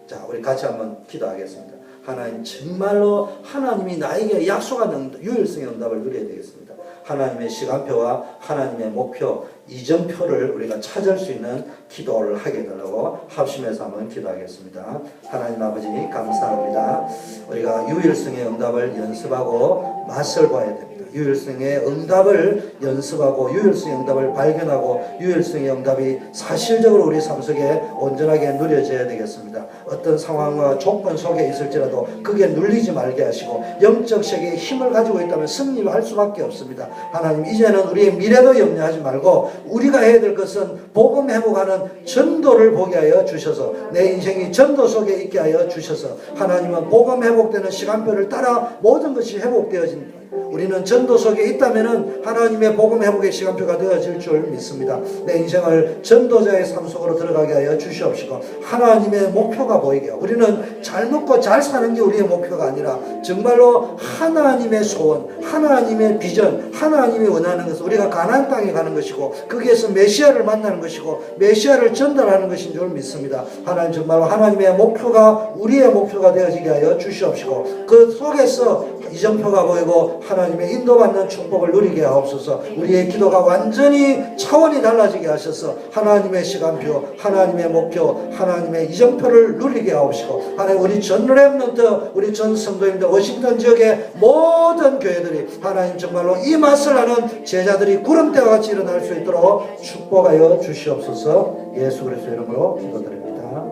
자, 우리 같이 한번 기도하겠습니다. 하나님, 정말로 하나님이 나에게 약속한 유일성의 응답을 누려야 되겠습니다. 하나님의 시간표와 하나님의 목표, 이정표를 우리가 찾을 수 있는 기도를 하게 해달라고 합심해서 한번 기도하겠습니다. 하나님 아버지 감사합니다. 우리가 유일성의 응답을 연습하고 맛을 봐야 됩니다. 유일성의 응답을 연습하고 유일성의 응답을 발견하고 유일성의 응답이 사실적으로 우리 삶 속에 온전하게 누려져야 되겠습니다. 어떤 상황과 조건 속에 있을지라도 그게 눌리지 말게 하시고 영적 세계에 힘을 가지고 있다면 승리를 할 수밖에 없습니다. 하나님, 이제는 우리의 미래도 염려하지 말고 우리가 해야 될 것은 복음 회복하는 전도를 보게 하여 주셔서 내 인생이 전도 속에 있게 하여 주셔서 하나님은 복음 회복되는 시간표를 따라 모든 것이 회복되어진다. 우리는 전도 속에 있다면은 하나님의 복음 회복의 시간표가 되어질 줄 믿습니다. 내 인생을 전도자의 삶 속으로 들어가게 하여 주시옵시고 하나님의 목표가 보이게 하고 우리는 잘 먹고 잘 사는 게 우리의 목표가 아니라 정말로 하나님의 소원, 하나님의 비전, 하나님이 원하는 것은 우리가 가나안 땅에 가는 것이고 거기에서 메시아를 만나는 것이고 메시아를 전달하는 것인 줄 믿습니다. 하나님, 정말로 하나님의 목표가 우리의 목표가 되어지게 하여 주시옵시고 그 속에서 이정표가 보이고 하나님의 인도받는 축복을 누리게 하옵소서. 우리의 기도가 완전히 차원이 달라지게 하셔서 하나님의 시간표, 하나님의 목표, 하나님의 이정표를 누리게 하옵시고 하나님, 우리 전 렘넌트, 우리 전 성도님들, 워싱턴 지역의 모든 교회들이 하나님 정말로 이 맛을 아는 제자들이 구름대와 같이 일어날 수 있도록 축복하여 주시옵소서. 예수 그리스도 이름으로 기도드립니다.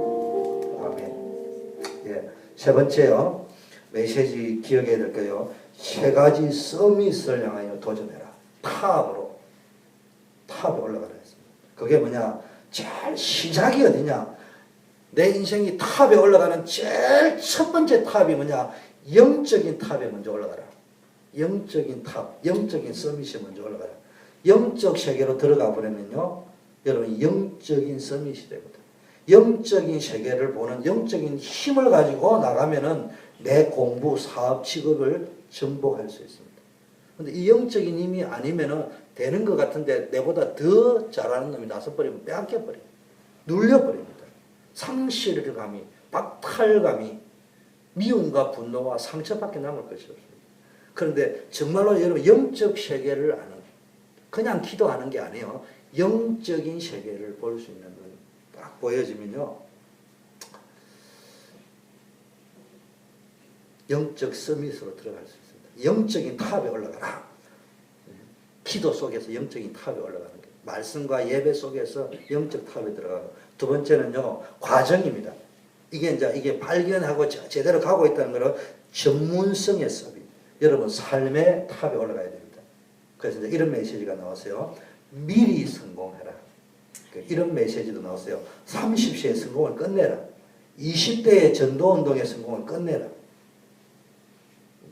아멘. 예, 세 번째요. 메시지 기억해야 될 거예요. 3가지 서밋을 향하여 도전해라. 탑에 올라가라 했습니다. 그게 뭐냐? 제일 시작이 어디냐? 내 인생이 탑에 올라가는 제일 첫 번째 탑이 뭐냐? 영적인 탑에 먼저 올라가라. 영적인 탑, 영적인 서밋에 먼저 올라가라. 영적 세계로 들어가 버리면요, 여러분 영적인 서밋이 되거든. 영적인 세계를 보는 영적인 힘을 가지고 나가면은 내 공부, 사업, 직업을 정복할 수 있습니다. 근데 이 영적인 힘이 아니면은 되는 것 같은데 내보다 더 잘하는 놈이 나서버리면 빼앗겨버려요. 눌려버립니다. 상실감이, 박탈감이, 미움과 분노와 상처밖에 남을 것이 없습니다. 그런데 정말로 여러분 영적 세계를 아는, 그냥 기도하는 게 아니에요. 영적인 세계를 볼 수 있는 건 딱 보여지면요, 영적 서밋으로 들어갈 수 있습니다. 영적인 탑에 올라가라. 기도 속에서 영적인 탑에 올라가는 게, 말씀과 예배 속에서 영적 탑에 들어가고, 두 번째는요, 과정입니다. 이게 발견하고 제대로 가고 있다는 것은 전문성의 서밋. 여러분 삶의 탑에 올라가야 됩니다. 그래서 이제 이런 메시지가 나왔어요. 미리 성공해라. 이런 메시지도 나왔어요. 30세의 성공을 끝내라. 20대의 전도운동의 성공을 끝내라.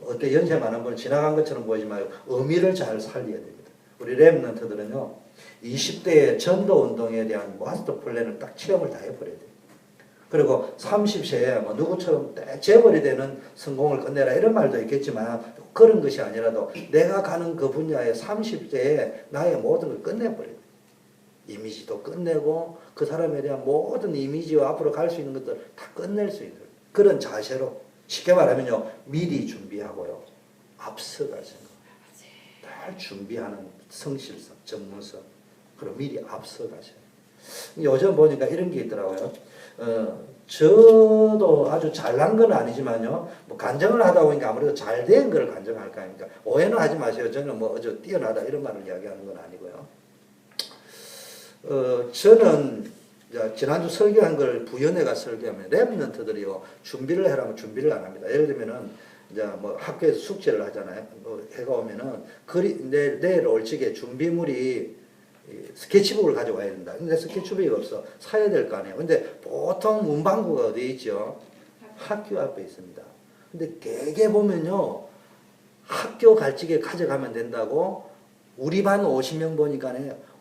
어때 연세 많은 분은 지나간 것처럼 보이지만 의미를 잘 살려야 됩니다. 우리 렘넌트들은요, 20대의 전도운동에 대한 마스터 플랜을 딱 체험을 다 해버려야 돼요. 그리고 30세에 뭐 누구처럼 재벌이 되는 성공을 끝내라 이런 말도 있겠지만, 그런 것이 아니라도 내가 가는 그 분야에 30세에 나의 모든 걸 끝내버려야 돼요. 이미지도 끝내고 그 사람에 대한 모든 이미지와 앞으로 갈 수 있는 것들 다 끝낼 수 있는 그런 자세로, 쉽게 말하면요, 미리 준비하고요, 앞서가서 잘 준비하는 성실성, 전문성, 그리고 미리 앞서가셔요. 요즘 보니까 이런 게 있더라고요. 저도 아주 잘난 건 아니지만요, 뭐 간증을 하다 보니까 아무래도 잘 된 걸 간증할 거 아닙니까? 오해는 하지 마세요. 저는 뭐 어저 뛰어나다 이런 말을 이야기하는 건 아니고요. 저는 지난주 설교한 걸 부연회가 설교하면 렘넌트들이요, 준비를 해라면 준비를 안 합니다. 예를 들면은 이제 뭐 학교에서 숙제를 하잖아요. 뭐 해가 오면은 내일 올 적에 준비물이 스케치북을 가져와야 된다. 근데 스케치북이 없어. 사야 될 거 아니에요. 근데 보통 문방구가 어디에 있죠? 학교 앞에 있습니다. 근데 대개 보면요, 학교 갈 적에 가져가면 된다고, 우리 반 50명 보니까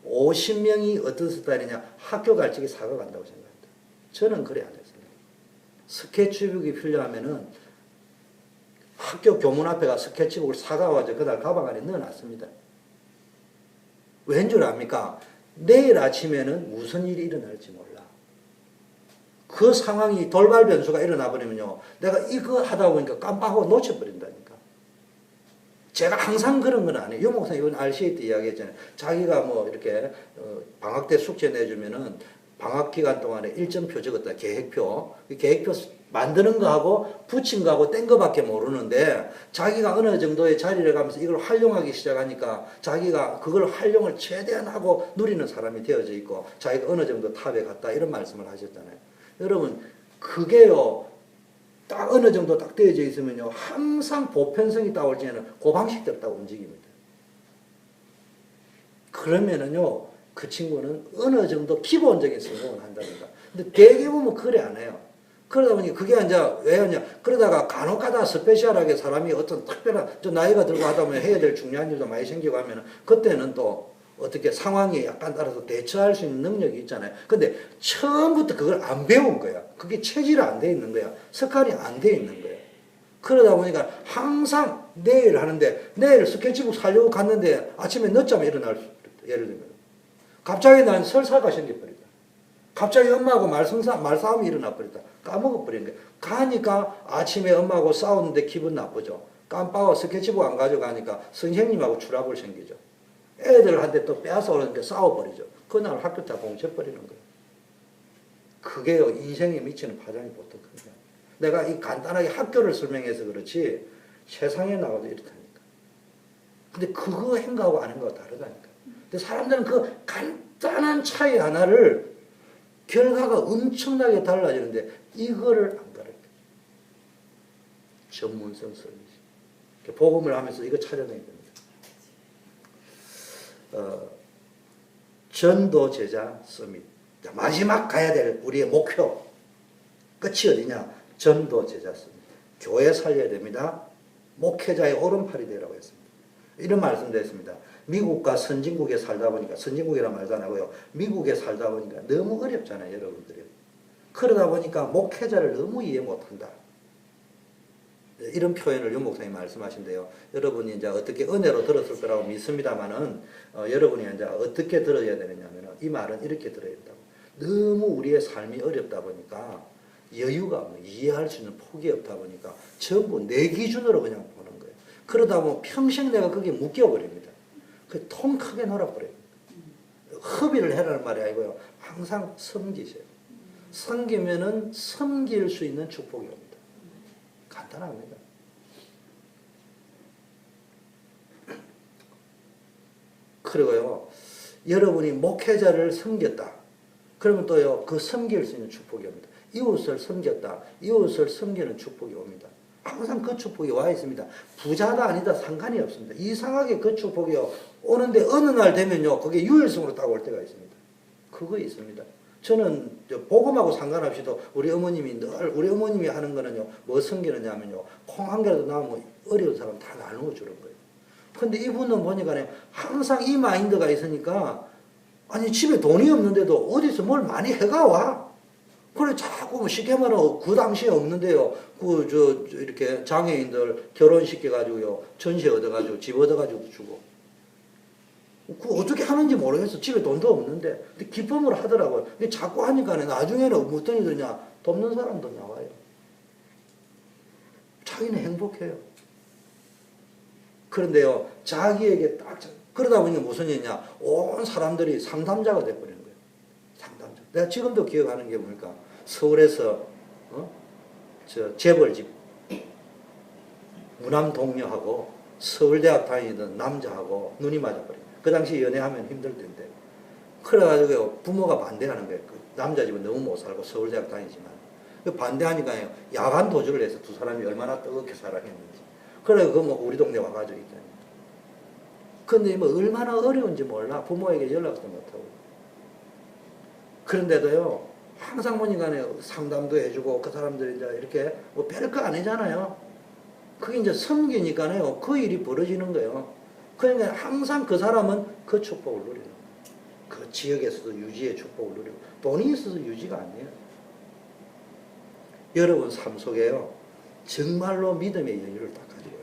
50명이 어떤 스타일이냐, 학교 갈 적에 사가 간다고 생각합니다. 저는 그래 안 했습니다. 스케치북이 필요하면은 학교 교문 앞에 가 스케치북을 사가와서 그날 가방 안에 넣어놨습니다. 왠 줄 압니까? 내일 아침에는 무슨 일이 일어날지 몰라. 그 상황이 돌발 변수가 일어나 버리면요, 내가 이거 하다 보니까 깜빡하고 놓쳐버린다니까. 제가 항상 그런 건 아니에요. 유 목사님 이번 RCA 때 이야기했잖아요. 자기가 뭐 이렇게 방학 때 숙제 내주면은 방학 기간 동안에 일정표 적었다. 계획표. 계획표 만드는 거하고 붙인 거하고 뗀 거밖에 모르는데, 자기가 어느 정도의 자리를 가면서 이걸 활용하기 시작하니까 자기가 그걸 활용을 최대한 하고 누리는 사람이 되어져 있고, 자기가 어느 정도 탑에 갔다 이런 말씀을 하셨잖아요. 여러분 그게요, 딱 어느 정도 딱 되어져 있으면요, 항상 보편성이 따올 때는 그 방식대로 딱 움직입니다. 그러면은요, 그 친구는 어느 정도 기본적인 성공을 한다니까. 근데 대개 보면 그래 안 해요. 그러다 보니 그게 이제 왜 하냐, 그러다가 간혹가다 스페셜하게 사람이 어떤 특별한, 좀 나이가 들고 하다 보면 해야 될 중요한 일도 많이 생기고 하면, 그때는 또 어떻게 상황에 약간 따라서 대처할 수 있는 능력이 있잖아요. 근데 처음부터 그걸 안 배운 거야. 그게 체질이 안 돼 있는 거야. 습관이 안 돼 있는 거야. 그러다 보니까 항상 내일 하는데, 내일 스케치북 사려고 갔는데 아침에 늦잠에 일어날 수 있다. 예를 들면 갑자기 난 설사가 생겨버리다. 갑자기 엄마하고 말싸움이 일어나 버리다. 까먹어버린 거야. 가니까 아침에 엄마하고 싸우는데 기분 나쁘죠. 깜빡하고 스케치북 안 가져가니까 선생님하고 추락을 생기죠. 애들한테 또 빼앗아 오는데 싸워버리죠. 그날 학교 다 공채버리는 거예요. 그게 인생에 미치는 파장이 보통 큰 거야. 내가 이 간단하게 학교를 설명해서 그렇지 세상에 나가도 이렇다니까. 근데 그거 행거하고 안 행거하고 다르다니까. 근데 사람들은 그 간단한 차이 하나를 결과가 엄청나게 달라지는데 이거를 안 가르쳐. 전문성 서비스. 복음을 하면서 이거 찾아내야 됩니다. 전도 제자 서밋. 마지막 가야 될 우리의 목표. 끝이 어디냐? 전도 제자 서밋. 교회 살려야 됩니다. 목회자의 오른팔이 되라고 했습니다. 이런 말씀도 했습니다. 미국과 선진국에 살다 보니까, 선진국이라는 말도 안 하고요, 미국에 살다 보니까 너무 어렵잖아요, 여러분들이. 그러다 보니까 목회자를 너무 이해 못한다. 이런 표현을 유 목사님 말씀하신대요. 여러분이 이제 어떻게 은혜로 들었을 거라고 믿습니다만은, 여러분이 이제 어떻게 들어야 되느냐면, 이 말은 이렇게 들어야 된다고. 너무 우리의 삶이 어렵다 보니까 여유가 없는, 이해할 수 있는 폭이 없다 보니까 전부 내 기준으로 그냥 보는 거예요. 그러다 보면 평생 내가 거기에 묶여버립니다. 그 통 크게 놀아버립니다. 허비를 해라는 말이 아니고요. 항상 섬기세요. 섬기면은 섬길 수 있는 축복이 옵니다. 간단합니다. 그리고요, 여러분이 목회자를 섬겼다. 그러면 또요, 그 섬길 수 있는 축복이 옵니다. 이웃을 섬겼다. 이웃을 섬기는 축복이 옵니다. 항상 그 축복이 와 있습니다. 부자다 아니다 상관이 없습니다. 이상하게 그 축복이요, 오는데 어느 날 되면요, 그게 유일성으로 딱 올 때가 있습니다. 그거 있습니다. 저는 복음하고 상관없이도 우리 어머님이 하는 거는요, 뭐 섬기느냐면요, 콩 한 개라도 나오면 어려운 사람 다 나누어 주는 거예요. 근데 이분은 보니까 항상 이 마인드가 있으니까, 아니 집에 돈이 없는데도 어디서 뭘 많이 해가 와. 그래 자꾸 뭐 쉽게 말하면 그 당시에 없는데요. 이렇게 장애인들 결혼시켜 가지고요, 전세 얻어 가지고 집 얻어 가지고 주고. 그 어떻게 하는지 모르겠어. 집에 돈도 없는데. 근데 기쁨으로 하더라고요. 근데 자꾸 하니까 나중에는 어떤 일이 되냐, 돕는 사람도 나와요. 자기는 행복해요. 그런데요, 자기에게 딱, 그러다 보니까 무슨 일이냐, 온 사람들이 상담자가 돼버리는 거예요. 상담자. 내가 지금도 기억하는 게 뭡니까? 서울에서, 재벌집, 무남 동료하고 서울대학 다니던 남자하고 눈이 맞아버려요. 그 당시 연애하면 힘들 텐데. 그래가지고 부모가 반대하는 거예요. 그 남자 집은 너무 못 살고 서울대학 다니지만. 그 반대하니까요, 야간 도주를 해서 두 사람이 얼마나 뜨겁게 사랑했는지. 그래, 우리 동네 와가지고 있잖아요. 근데 얼마나 어려운지 몰라. 부모에게 연락도 못하고. 그런데도요, 항상 보니까 상담도 해주고, 그 사람들이 이제 이렇게, 별거 아니잖아요. 그게 이제 섬기니까요, 그 일이 벌어지는 거예요. 그러니까 항상 그 사람은 그 축복을 누리는 거예요. 그 지역에서도 유지의 축복을 누리고, 돈이 있어서 유지가 아니에요. 여러분 삶 속에요, 정말로 믿음의 여유를 딱 가지고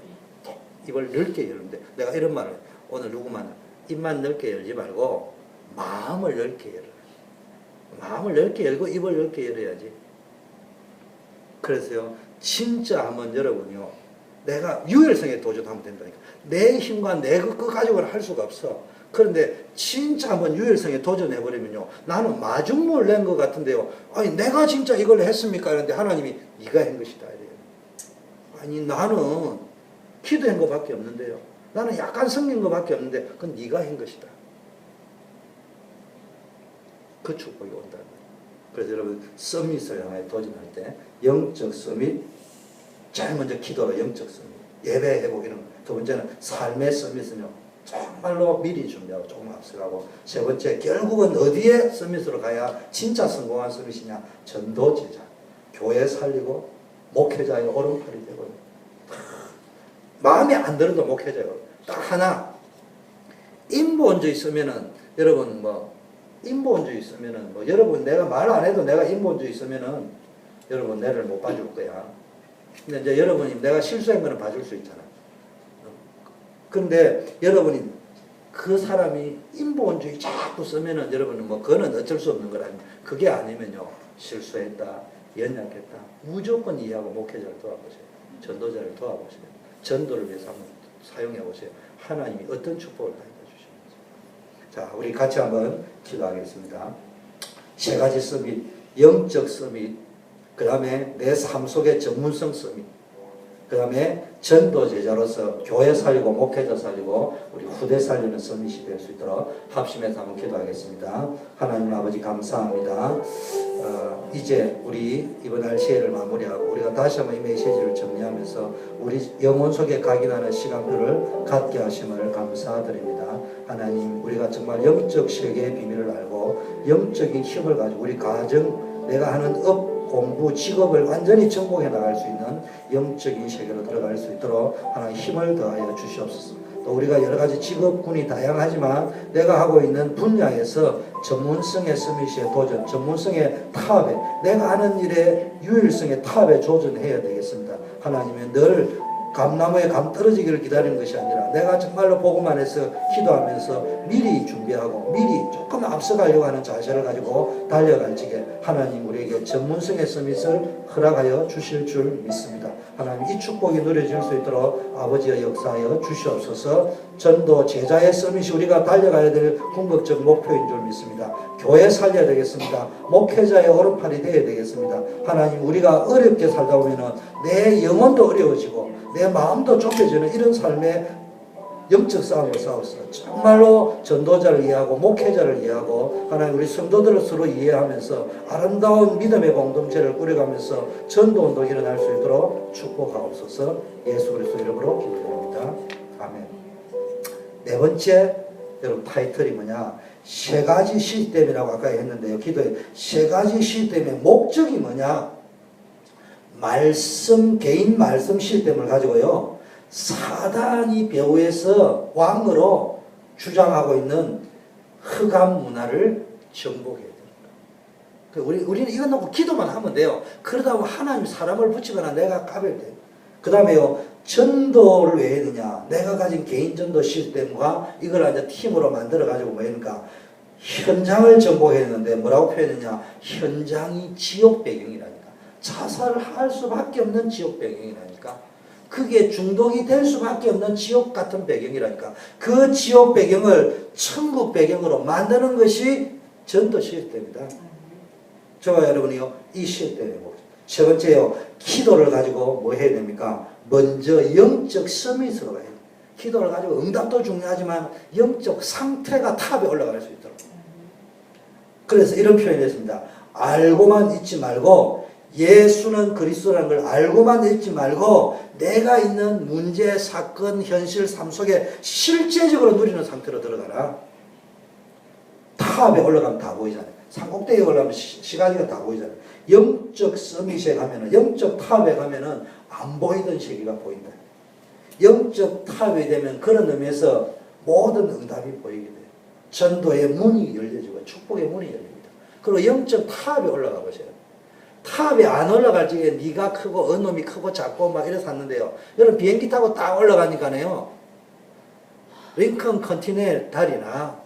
입을 넓게 열는데, 내가 이런 말을 오늘 누구만 입만 넓게 열지 말고 마음을 넓게 열어라. 마음을 넓게 열고 입을 넓게 열어야지. 그래서요, 진짜 한번 여러분요, 내가 유일성에 도전하면 된다니까. 내 힘과 내 거 가지고는 할 수가 없어. 그런데 진짜 한번 유일성에 도전해버리면요, 나는 마중물 낸 것 같은데요, 아니 내가 진짜 이걸 했습니까? 그런데 하나님이 네가 한 것이다 이래요. 아니 나는 기도한 것밖에 없는데요, 나는 약간 섬긴 것밖에 없는데 그건 네가 한 것이다. 그 축복이 온다는 거예요. 그래서 여러분 서밋을 향해 도전할 때 영적 서밋, 제일 먼저 기도로 영적 서밋, 예배 회복이는 거. 두 번째는 삶의 서밋은요, 정말로 미리 준비하고 조금 앞서가고, 세 번째 결국은 어디에 서밋으로 가야 진짜 성공한 서밋이냐, 전도 제자, 교회 살리고 목회자의 오른팔이 되고, 마음에 안 들어도 목회자고, 딱 하나, 인본주의 있으면은 여러분 인본주의 있으면은 여러분 내가 말 안 해도 내가 인본주의 있으면은 여러분 내를 못 봐줄 거야. 근데 이제 여러분이 내가 실수한 거는 봐줄 수 있잖아. 근데 여러분이 그 사람이 인본주의 자꾸 쓰면은 여러분은 그거는 어쩔 수 없는 거라면, 그게 아니면요, 실수했다, 연약했다, 무조건 이해하고 목회자를 도와보세요. 전도자를 도와보세요. 전도를 위해서 한번 사용해보세요. 하나님이 어떤 축복을 가져다 주시는지. 자, 우리 같이 한번 기도하겠습니다. 세 가지 서밋, 영적 서밋, 그 다음에 내 삶 속의 전문성 서밋, 그 다음에 전도 제자로서 교회 살리고 목회자 살리고 우리 후대 살리는 서밋이 될 수 있도록 합심해서 한번 기도하겠습니다. 하나님 아버지 감사합니다. 이제 우리 이번 RCA를 마무리하고 우리가 다시 한번 이 메시지를 정리하면서 우리 영혼 속에 각인하는 시간들을 갖게 하심을 감사드립니다. 하나님, 우리가 정말 영적 세계의 비밀을 알고 영적인 힘을 가지고 우리 가정, 내가 하는 업, 공부, 직업을 완전히 정복해 나갈 수 있는 영적인 세계로 들어갈 수 있도록 하나님 힘을 더하여 주시옵소서. 또 우리가 여러 가지 직업군이 다양하지만 내가 하고 있는 분야에서 전문성의 서밋의 도전, 전문성의 타협에, 내가 하는 일의 유일성의 타협에 도전해야 되겠습니다. 하나님의 늘 감나무에 감 떨어지기를 기다리는 것이 아니라 내가 정말로 복음만 해서 기도하면서 미리 준비하고 미리 조금 앞서가려고 하는 자세를 가지고 달려갈 적에 하나님 우리에게 전문성의 서밋을 허락하여 주실 줄 믿습니다. 하나님 이 축복이 누려질 수 있도록 아버지의 역사하여 주시옵소서. 전도 제자의 서밋이 우리가 달려가야 될 궁극적 목표인 줄 믿습니다. 교회 살려야 되겠습니다. 목회자의 오른팔이 되어야 되겠습니다. 하나님 우리가 어렵게 살다 보면 내 영혼도 어려워지고 내 마음도 좁혀지는 이런 삶의 영적 싸움을 싸웠어. 정말로 전도자를 이해하고 목회자를 이해하고 하나님 우리 성도들을 서로 이해하면서 아름다운 믿음의 공동체를 꾸려가면서 전도운동이 일어날 수 있도록 축복하옵소서. 예수 그리스도 이름으로 기도드립니다. 아멘. 네 번째 여러분 타이틀이 뭐냐? 세 가지 시스템이라고 아까 했는데요. 기도의 세 가지 시스템의 목적이 뭐냐? 말씀, 개인 말씀 시스템을 가지고요. 사단이 배후에서 왕으로 주장하고 있는 흑암 문화를 정복해야 됩니다. 우리는 이거 놓고 기도만 하면 돼요. 그러다 보면 하나님 사람을 붙이거나 내가 까별 돼요. 그 다음에요. 전도를 왜 했느냐? 내가 가진 개인 전도 시스템과 이걸 이제 팀으로 만들어가지고 뭐 했는가? 현장을 정복했는데 뭐라고 표현했냐? 현장이 지옥 배경이라니까. 자살을 할 수밖에 없는 지옥 배경이라니까. 그게 중독이 될 수밖에 없는 지옥 같은 배경이라니까. 그 지옥 배경을 천국 배경으로 만드는 것이 전도 시스템이다. 저와 여러분이요, 이 시스템의 목적. 세 번째요, 기도를 가지고 뭐 해야 됩니까? 먼저 영적 서밋으로 가야 돼요. 기도를 가지고 응답도 중요하지만 영적 상태가 탑에 올라갈 수 있도록. 그래서 이런 표현을 했습니다. 알고만 있지 말고 예수는 그리스도라는 걸 알고만 있지 말고 내가 있는 문제, 사건, 현실, 삶 속에 실제적으로 누리는 상태로 들어가라. 탑에 올라가면 다 보이잖아요. 산꼭대기에 올라가면 시가지가 다 보이잖아요. 영적 서밋에 가면은, 영적 탑에 가면은 안 보이던 세계가 보인다. 영적 탑이 되면 그런 의미에서 모든 응답이 보이게 돼요. 전도의 문이 열려지고 축복의 문이 열립니다. 그리고 영적 탑에 올라가 보세요. 탑에 안 올라갈 적에 네가 크고 언놈이 크고 작고 막 이래서 샀는데요. 여러분 비행기 타고 딱 올라가니까요. 링컨 컨티넨탈이나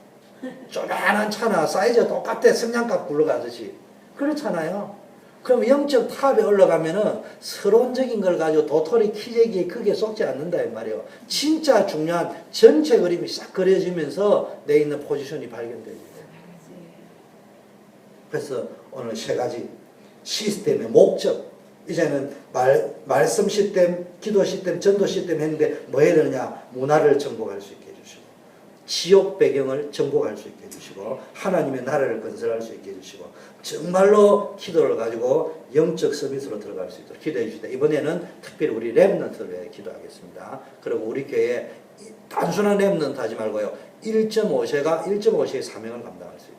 조그만한 차나 사이즈가 똑같아 성냥갑 굴러가듯이 그렇잖아요. 그럼 영적 탑에 올라가면은 서론적인 걸 가지고 도토리 키재기에 크게 속지 않는다 이 말이에요. 진짜 중요한 전체 그림이 싹 그려지면서 내 있는 포지션이 발견되죠. 그래서 오늘 세 가지 시스템의 목적, 이제는 말씀 시스템, 기도 시스템, 전도 시스템 했는데 뭐 해야 되느냐? 문화를 정복할 수 있게 해주시고 지옥 배경을 정복할 수 있게 해주시고 하나님의 나라를 건설할 수 있게 해주시고 정말로 기도를 가지고 영적 서밋으로 들어갈 수 있도록 기도해 주시다. 이번에는 특별히 우리 렘넌트를 위해 기도하겠습니다. 그리고 우리 교회에 단순한 렘넌트 하지 말고요. 1.5세의 사명을 감당할 수 있도록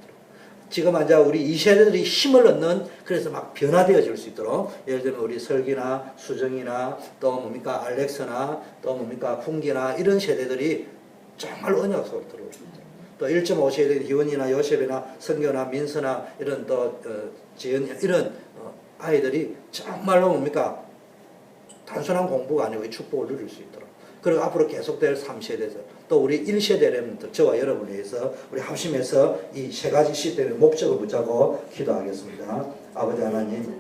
지금 이제 우리 이 세대들이 힘을 얻는 그래서 막 변화되어질 수 있도록 예를 들면 우리 설기나 수정이나 또 뭡니까 알렉스나 또 뭡니까 풍기나 이런 세대들이 정말 언약 속으로 들어올 수 있도록 또 1.5세대 희원이나 요셉이나 성교나 민서나 이런 또 지연 이런 아이들이 정말로 뭡니까 단순한 공부가 아니고 축복을 누릴 수 있도록 그리고 앞으로 계속될 3세대들 또 우리 1세대 렘넌트 저와 여러분을 위해서 우리 합심해서 이 세 가지 시스템의 목적을 붙잡고 기도하겠습니다. 아버지 하나님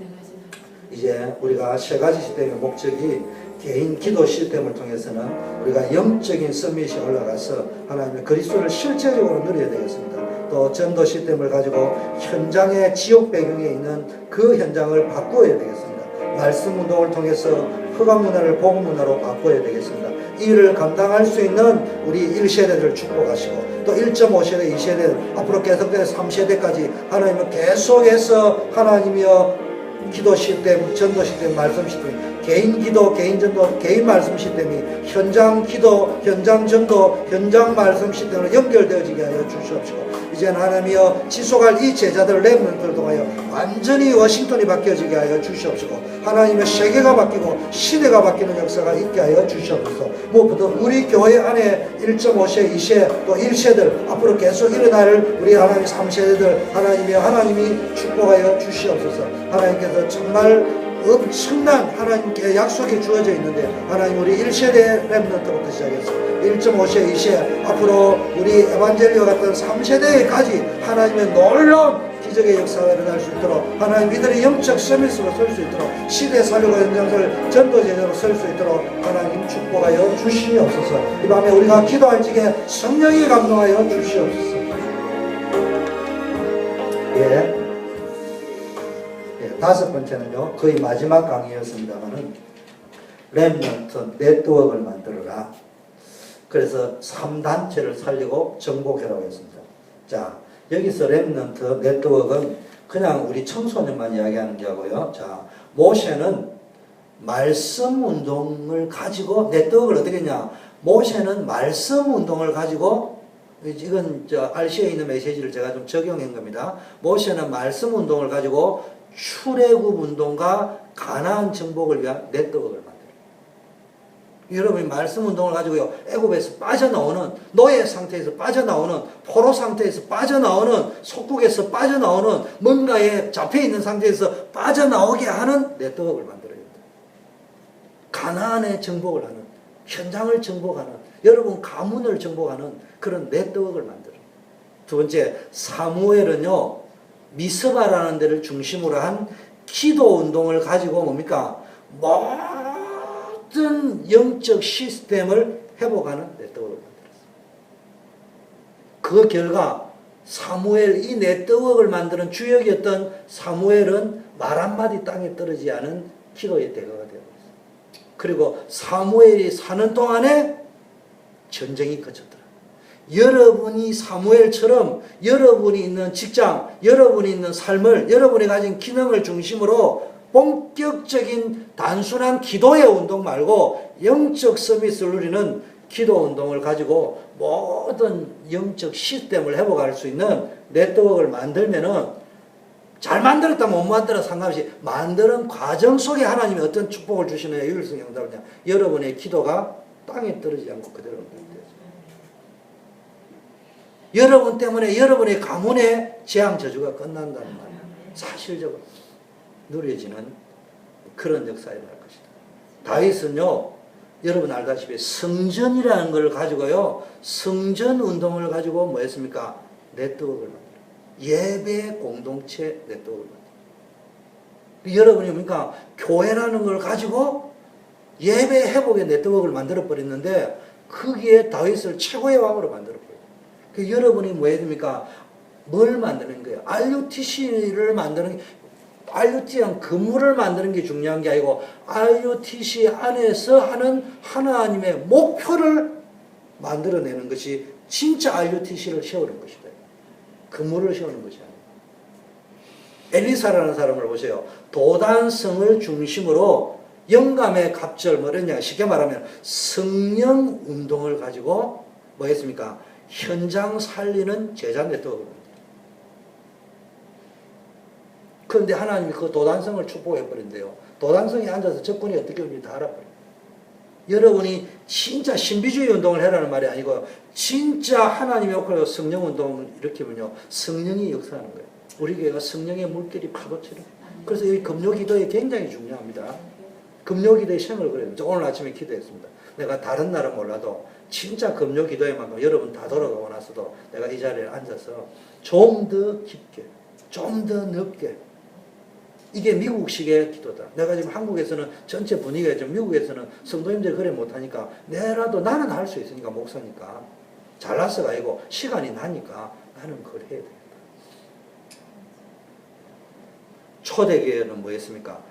이제 우리가 세 가지 시스템의 목적이 개인 기도 시스템을 통해서는 우리가 영적인 서밋이 올라가서 하나님의 그리스도를 실제적으로 누려야 되겠습니다. 또 전도 시스템을 가지고 현장의 지옥 배경에 있는 그 현장을 바꾸어야 되겠습니다. 말씀 운동을 통해서 흑암 문화를 복음 문화로 바꿔야 되겠습니다. 이를 감당할 수 있는 우리 1세대를 축복하시고 또 1.5세대, 2세대, 앞으로 계속되는 3세대까지 하나님은 계속해서 하나님이여 기도 시스템, 전도 시스템, 말씀 시스템, 개인 기도, 개인 전도, 개인 말씀 시스템이 현장 기도, 현장 전도, 현장 말씀 시스템으로 연결되어지게 하여 주시옵시고 이제는 하나님이여 지속할 이 제자들 렘넌트를 통하여 완전히 워싱턴이 바뀌어지게 하여 주시옵시고 하나님의 세계가 바뀌고 시대가 바뀌는 역사가 있게 하여 주시옵소서. 무엇보다 우리 교회 안에 1.5세, 2세, 또 1세들 앞으로 계속 일어날 우리 하나님 3세대들 하나님이 축복하여 주시옵소서. 하나님께서 정말 엄청난 하나님께 약속이 주어져 있는데 하나님 우리 1세대 렘넌트부터 시작해서 1.5세, 2세 앞으로 우리 에반젤리와 같은 3세대까지 하나님의 놀라운 기적의 역사가 일어날 수 있도록 하나님 이들의 영적 서밋으로 설 수 있도록 시대 살리고 현장을 전도제자로 설 수 있도록 하나님 축복하여 주시옵소서. 이 밤에 우리가 기도할 적에 성령이 감동하여 주시옵소서. 다섯 번째는요, 거의 마지막 강의였습니다만은 렘넌트 네트워크를 만들어라. 그래서 3단체를 살리고 정복해라고 했습니다. 자, 여기서 렘넌트 네트워크는 그냥 우리 청소년만 이야기하는 게 아니고요. 자, 모세는 말씀 운동을 가지고 네트워크를 어떻게 했냐? 모세는 말씀 운동을 가지고, 이건 RC에 있는 메시지를 제가 좀 적용한 겁니다. 모세는 말씀 운동을 가지고 출애굽 운동과 가나안 정복을 위한 네트워크를 만들어요. 여러분이 말씀 운동을 가지고요, 애굽에서 빠져나오는, 노예 상태에서 빠져나오는, 포로 상태에서 빠져나오는, 속국에서 빠져나오는, 뭔가에 잡혀있는 상태에서 빠져나오게 하는 네트워크를 만들어야 됩니다. 가나안의 정복을 하는, 현장을 정복하는, 여러분 가문을 정복하는 그런 네트워크를 만들어요. 두 번째, 사무엘은요, 미스바라는 데를 중심으로 한 기도 운동을 가지고 뭡니까? 모든 영적 시스템을 회복하는 네트워크를 만들었어요. 그 결과 사무엘, 이 네트워크를 만드는 주역이었던 사무엘은 말 한마디 땅에 떨어지지 않은 기도의 대가가 되었어요. 그리고 사무엘이 사는 동안에 전쟁이 거쳤더라. 여러분이 사무엘처럼 여러분이 있는 직장, 여러분이 있는 삶을, 여러분이 가진 기능을 중심으로 본격적인 단순한 기도의 운동 말고 영적 서밋을 누리는 기도 운동을 가지고 모든 영적 시스템을 회복할 수 있는 네트워크를 만들면은, 잘 만들었다 못 만들었다 상관없이 만드는 과정 속에 하나님이 어떤 축복을 주시느냐, 유일성 영답이냐, 여러분의 기도가 땅에 떨어지지 않고 그대로 되죠. 여러분 때문에 여러분의 가문의 재앙 저주가 끝난다는 말이에요. 사실적으로 누려지는 그런 역사가 일어날 것이다. 다윗은요, 여러분 알다시피 성전이라는 걸 가지고요, 성전 운동을 가지고 뭐 했습니까? 네트워크를 만들어요. 예배 공동체 네트워크를 만들어요. 여러분이 뭡니까? 교회라는 걸 가지고 예배 회복의 네트워크를 만들어 버렸는데, 거기에 다윗을 최고의 왕으로 만들어 버려요. 그 여러분이 뭐 해야 됩니까? 뭘 만드는 거예요? RUTC를 만드는, RUTC한 건물을 만드는 게 중요한 게 아니고 RUTC 안에서 하는 하나님의 목표를 만들어내는 것이 진짜 RUTC를 세우는 것이다. 건물을 세우는 것이 아니에요. 엘리사라는 사람을 보세요. 도단성을 중심으로 영감의 갑절, 뭐랬냐, 쉽게 말하면 성령 운동을 가지고 뭐 했습니까? 현장 살리는 제자 네트워크입니다. 그런데 하나님이 그 도단성을 축복해버린대요. 도단성에 앉아서 적군이 어떻게 오는지 다 알아버려요. 여러분이 진짜 신비주의 운동을 해라는 말이 아니고, 진짜 하나님의 역할로 성령 운동을 일으키면요, 성령이 역사하는 거예요. 우리 교회가 성령의 물결이 파도처럼. 그래서 이 금요 기도에 굉장히 중요합니다. 금요 기도의 생을 그려요. 오늘 아침에 기도했습니다. 내가 다른 날은 몰라도 진짜 금요 기도에만큼 여러분 다 돌아가고 나서도 내가 이 자리에 앉아서 좀 더 깊게, 좀 더 넓게, 이게 미국식의 기도다. 내가 지금 한국에서는 전체 분위기가 좀, 미국에서는 성도님들이 그래 못하니까 내라도 나는 할 수 있으니까, 목사니까 잘나서가 아니고 시간이 나니까 나는 그걸 해야 되겠다. 초대교회는 뭐였습니까?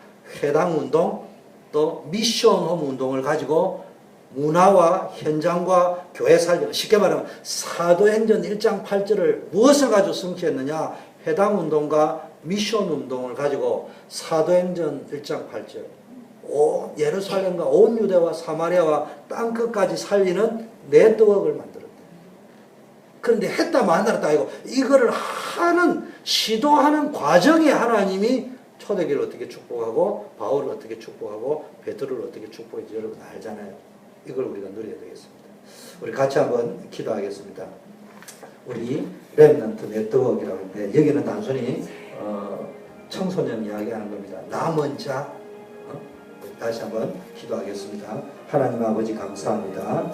회당운동, 또 미션홈 운동을 가지고 문화와 현장과 교회 살리는, 쉽게 말하면 사도행전 1장 8절을 무엇을 가지고 성취했느냐? 회당운동과 미션운동을 가지고 사도행전 1장 8절 온 예루살렘과 온 유대와 사마리아와 땅끝까지 살리는 네트워크를 만들었다. 그런데 했다 만들었다 아니고, 이거를 하는, 시도하는 과정에 하나님이 초대교회를 어떻게 축복하고 바울을 어떻게 축복하고 베드로를 어떻게 축복했지 여러분 알잖아요. 이걸 우리가 누려야 되겠습니다. 우리 같이 한번 기도하겠습니다. 우리 렘넌트 네트워크라고 하는데, 여기는 단순히 청소년 이야기하는 겁니다. 남은 자,
다시 한번 기도하겠습니다. 하나님 아버지 감사합니다.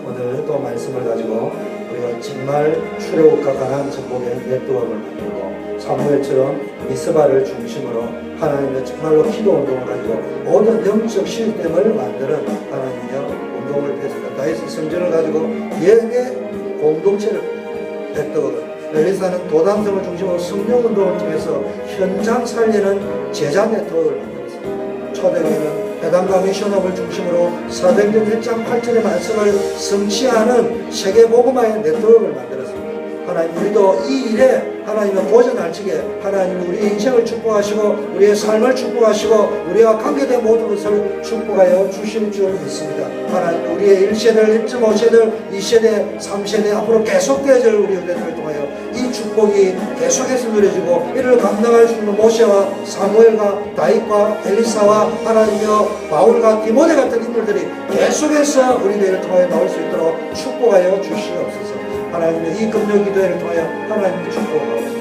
오늘 또 말씀을 가지고 우리가 정말 출애굽과 가나안 정복의 네트워크를 만들고 사무엘처럼 미스바를 중심으로 하나님의 정말로 기도 운동을 가지고 모든 영적 시스템을 만드는 하나님의 운동을 펼쳤다. 다윗의 성전을 가지고 예배 공동체를 했던 엘리사는 도당성을 중심으로 성령 운동을 통해서 현장 살리는 제자 네트워크를 만들었습니다. 초대교회는 해당과 미션업을 중심으로 사도행전 1장 8절의 말씀을 성취하는 세계복음화의 네트워크를 만들었습니다. 하나님 우리도 이 일에 하나님의 도전할 적에 하나님 우리의 인생을 축복하시고 우리의 삶을 축복하시고 우리와 관계된 모든 것을 축복하여 주실 줄 믿습니다. 하나님 우리의 1세대, 1.5세대, 2세대, 3세대 앞으로 계속되어질 우리 은혜들을 통하여 이 축복이 계속해서 누려지고 이를 감당할 수 있는 모세와 사무엘과 다윗과 엘리사와 하나님의 바울과 디모데 같은 인물들이 계속해서 우리들을 통하여 나올 수 있도록 축복하여 주시옵소서. 하나님의 이 금요 기도회를 통하여 하나님의 축복을 받으옵소서.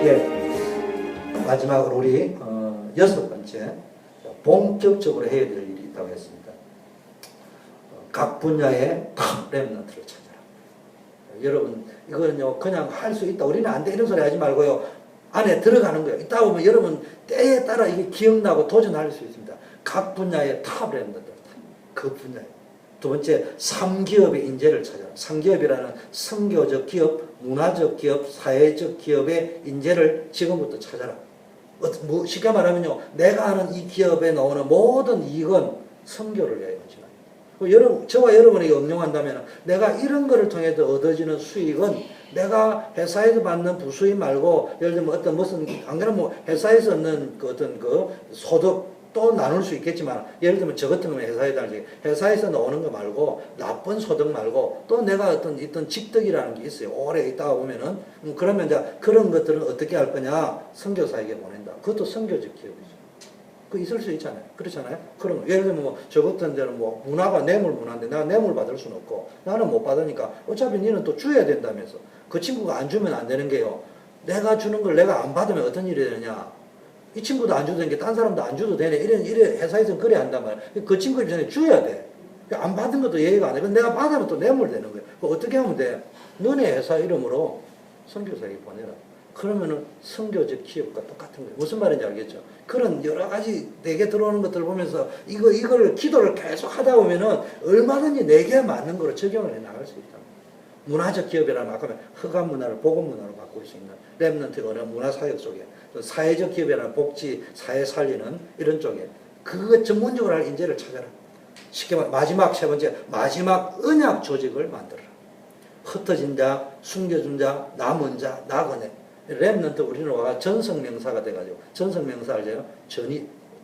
예, 마지막으로 우리 6번째 본격적으로 해야 될 일이 있다고 했습니다. 각 분야의 탑 렘넌트를 찾아라. 여러분 이거는요 그냥 할 수 있다 우리는 안 돼 이런 소리 하지 말고요 안에 들어가는 거예요. 이따 보면 여러분 때에 따라 이게 기억나고 도전할 수 있습니다. 각 분야의 탑 렘넌트 그 분야에 두 번째 3기업의 인재를 찾아라. 3기업이라는 선교적 기업, 문화적 기업, 사회적 기업의 인재를 지금부터 찾아라. 쉽게 말하면요 내가 하는 이 기업에 나오는 모든 이익은 선교를 위하여 여러분, 저와 여러분에게 응용한다면 내가 이런 거를 통해서 얻어지는 수익은 내가 회사에서 받는 부수입 말고 예를 들면 어떤 무슨 안 그러면 뭐 회사에서 얻는 그 어떤 그 소득 또 나눌 수 있겠지만 예를 들면 저 같은 경우는 회사에 다니지 회사에서 나오는 거 말고 나쁜 소득 말고 또 내가 어떤 있던 직득이라는 게 있어요. 오래 있다가 보면은 그러면 이제 그런 것들은 어떻게 할 거냐 선교사에게 보낸다. 그것도 선교적 기업이죠. 그 있을 수 있잖아요. 그렇잖아요. 그런 거. 예를 들면 뭐 저 같은 데는 뭐 문화가 뇌물 문화인데 내가 뇌물 받을 수는 없고 나는 못 받으니까 어차피 니는 또 줘야 된다면서 그 친구가 안 주면 안 되는 게요. 내가 주는 걸 내가 안 받으면 어떤 일이 되느냐. 이 친구도 안 줘도 되는 게 딴 사람도 안 줘도 되네. 이래 회사에서는 그래 한단 말이야. 그 친구 입장에 줘야 돼. 안 받은 것도 예의가 안 돼. 내가 받으면 또 뇌물 되는 거야. 어떻게 하면 돼? 너네 회사 이름으로 선교사에게 보내라. 그러면은 선교적 기업과 똑같은 거예요. 무슨 말인지 알겠죠? 그런 여러 가지 내게 들어오는 것들을 보면서 이걸 기도를 계속 하다 보면은 얼마든지 내게 맞는 거로 적용을 해 나갈 수 있다. 문화적 기업이라면 아까 흑암 문화를 복음 문화로 바꿀 수 있는 렘넌트가 어느 문화사역 속에 또 사회적 기업이라는 복지, 사회 살리는 이런 쪽에 그거 전문적으로 할 인재를 찾아라. 쉽게 말해 마지막 세 번째 마지막 언약 조직을 만들어라. 흩어진 자, 숨겨준 자, 남은 자, 나그네 렘넌트 우리는 와가 전성명사가 돼가지고 전성명사를 제가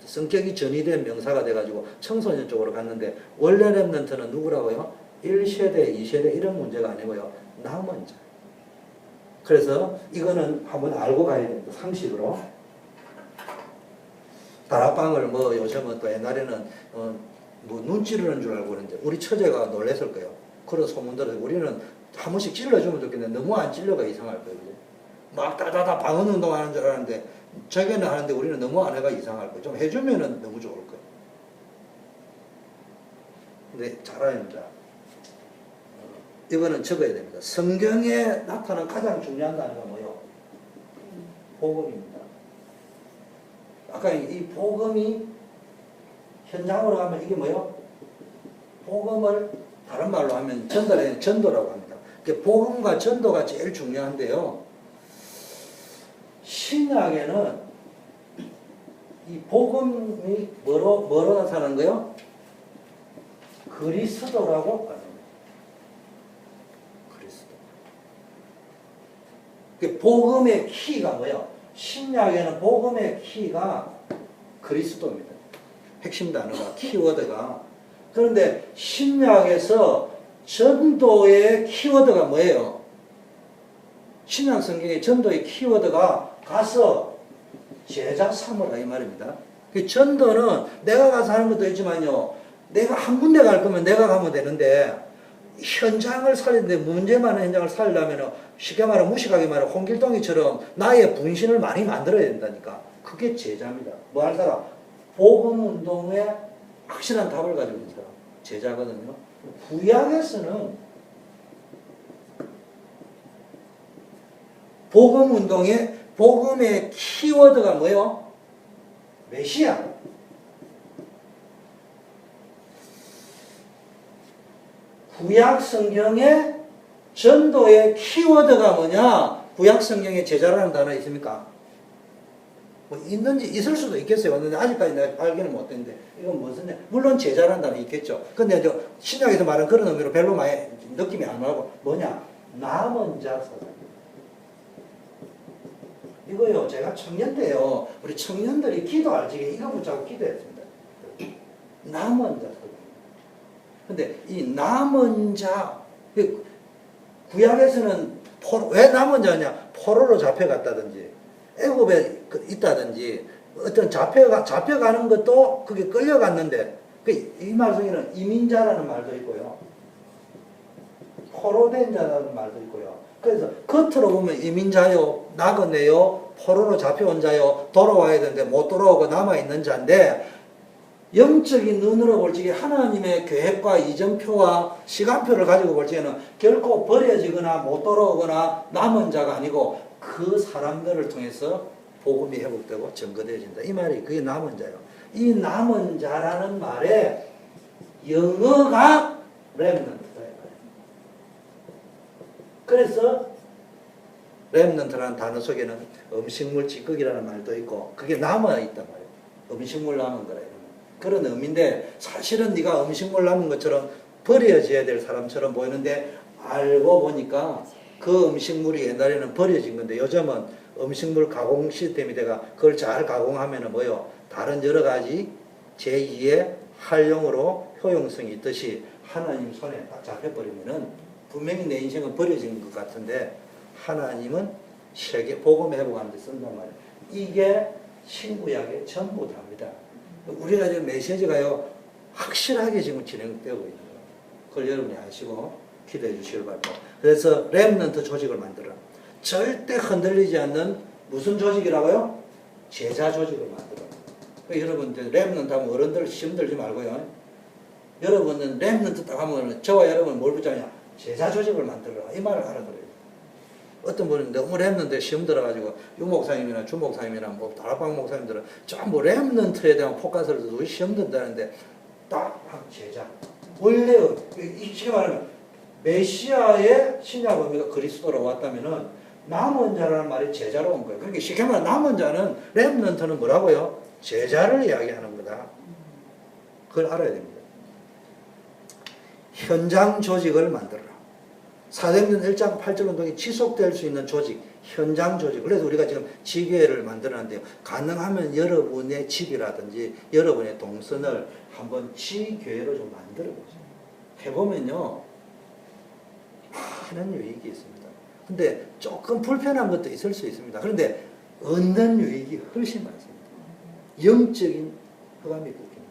성격이 전이된 명사가 돼가지고 청소년 쪽으로 갔는데 원래 렘넌트는 누구라고요? 1세대, 2세대 이런 문제가 아니고요. 남은 자. 그래서 이거는 한번 알고 가야 됩니다. 상식으로. 다락방을 뭐 요즘은 또 옛날에는 뭐 눈 찌르는 줄 알고 그러는데 우리 처제가 놀랬을 거예요. 그런 소문 들어서 우리는 한 번씩 찔러주면 좋겠는데 너무 안 찔러가 이상할 거예요. 그죠? 막 다다다 방언 운동하는 줄 알았는데 자기는 하는데 우리는 너무 안 해가 이상할 거예요. 좀 해주면은 너무 좋을 거예요. 근데 잘해야 됩니다. 이거는 적어야 됩니다. 성경에 나타난 가장 중요한 단어가 뭐예요? 복음입니다. 아까 이 복음이 현장으로 가면 이게 뭐예요? 복음을 다른 말로 하면 전도라고 합니다. 복음과 전도가 제일 중요한데요. 신약에는 이 복음이 뭐로 나타나는 거예요? 그리스도라고 하는 거예요. 그리스도. 복음의 키가 뭐예요? 신약에는 복음의 키가 그리스도입니다. 핵심 단어가 키워드가. 그런데 신약에서 전도의 키워드가 뭐예요? 신약 성경의 전도의 키워드가 가서 제자 삼으라 이 말입니다. 그 전도는 내가 가서 하는 것도 있지만요. 내가 한 군데 갈 거면 내가 가면 되는데 현장을 살리는데 문제 많은 현장을 살리려면 쉽게 말하면 무식하게 말하면 홍길동이처럼 나의 분신을 많이 만들어야 된다니까. 그게 제자입니다. 뭐 할 사람?
복음운동에 확실한 답을 가지고 있는 사람, 제자거든요. 구약에서는 복음운동의 복음의 키워드가 뭐예요? 메시아. 구약 성경의 전도의 키워드가 뭐냐? 구약 성경에 제자라는 단어 있습니까? 뭐 있는지 있을 수도 있겠어요. 근데 아직까지 내가 발견을 못했는데 이건 무슨 물론 제자라는 단어 있겠죠. 근데 저 신약에서 말하는 그런 의미로 별로 많이 느낌이 안 나고 뭐냐? 남은 자서. 이거요, 제가 청년 때요, 우리 청년들이 기도할 적에 이거 붙잡고 기도했습니다. 남은 자. 근데 이 남은 자, 구약에서는 왜 남은 자냐? 포로로 잡혀갔다든지, 애굽에 있다든지, 어떤 잡혀가는 것도 그게 끌려갔는데, 이 말씀에는 이민자라는 말도 있고요. 포로된 자라는 말도 있고요. 그래서 겉으로 보면 이민자요, 나그네요, 포로로 잡혀온 자요, 돌아와야 되는데 못 돌아오고 남아있는 자인데 영적인 눈으로 볼 적에 하나님의 계획과 이전표와 시간표를 가지고 볼 적에는 결코 버려지거나 못 돌아오거나 남은 자가 아니고 그 사람들을 통해서 복음이 회복되고 증거되어진다. 이 말이 그게 남은 자예요. 이 남은 자라는 말에 영어가 렘넌트. 그래서 렘넌트라는 단어 속에는 음식물 찌꺼기라는 말도 있고 그게 남아있단 말이에요. 음식물 남은 거라 이러면. 그런 의미인데 사실은 네가 음식물 남은 것처럼 버려져야 될 사람처럼 보이는데 알고 보니까 그 음식물이 옛날에는 버려진 건데 요즘은 음식물 가공 시스템이 돼가 그걸 잘 가공하면은 뭐요? 다른 여러 가지 제2의 활용으로 효용성이 있듯이 하나님 손에 딱 잡혀버리면은 분명히 내 인생은 버려진 것 같은데 하나님은 세계 복음 회복하는 데 쓴단 말이에요. 이게 신구약의 전부 답니다. 우리가 지금 메시지가요 확실하게 지금 진행되고 있는 거예요. 그걸 여러분이 아시고 기대해 주시길 바랍니다. 그래서 렘넌트 조직을 만들어. 절대 흔들리지 않는 무슨 조직이라고요? 제자 조직을 만들어. 여러분 렘넌트 하면 어른들 시험 들지 말고요. 여러분은 렘넌트 딱 하면 저와 여러분 뭘 붙잡냐? 제자 조직을 만들어라. 이 말을 알아들어요. 어떤 분은 너무 렘넌트에 시험 들어가지고 유 목사님이나 주 목사님이나 뭐 다락방 목사님들은 전부 렘넌트에 대한 포커스를 두고 시험 든다는데 딱 제자. 원래 쉽게 말하면 메시아의 신약 의미가 그리스도로 왔다면은 남은 자라는 말이 제자로 온 거예요. 그러니까 쉽게 말하면 남은 자는 렘넌트는 뭐라고요? 제자를 이야기하는 거다. 그걸 알아야 됩니다. 현장 조직을 만들어라. 사도행전 1장 8절 운동이 지속될 수 있는 조직, 현장 조직. 그래서 우리가 지금 지교회를 만들었는데요. 가능하면 여러분의 집이라든지 여러분의 동선을 한번 지교회로 좀 만들어보세요. 해보면요. 많은 유익이 있습니다. 근데 조금 불편한 것도 있을 수 있습니다. 그런데 얻는 유익이 훨씬 많습니다. 영적인 흑암이 꺾입니다.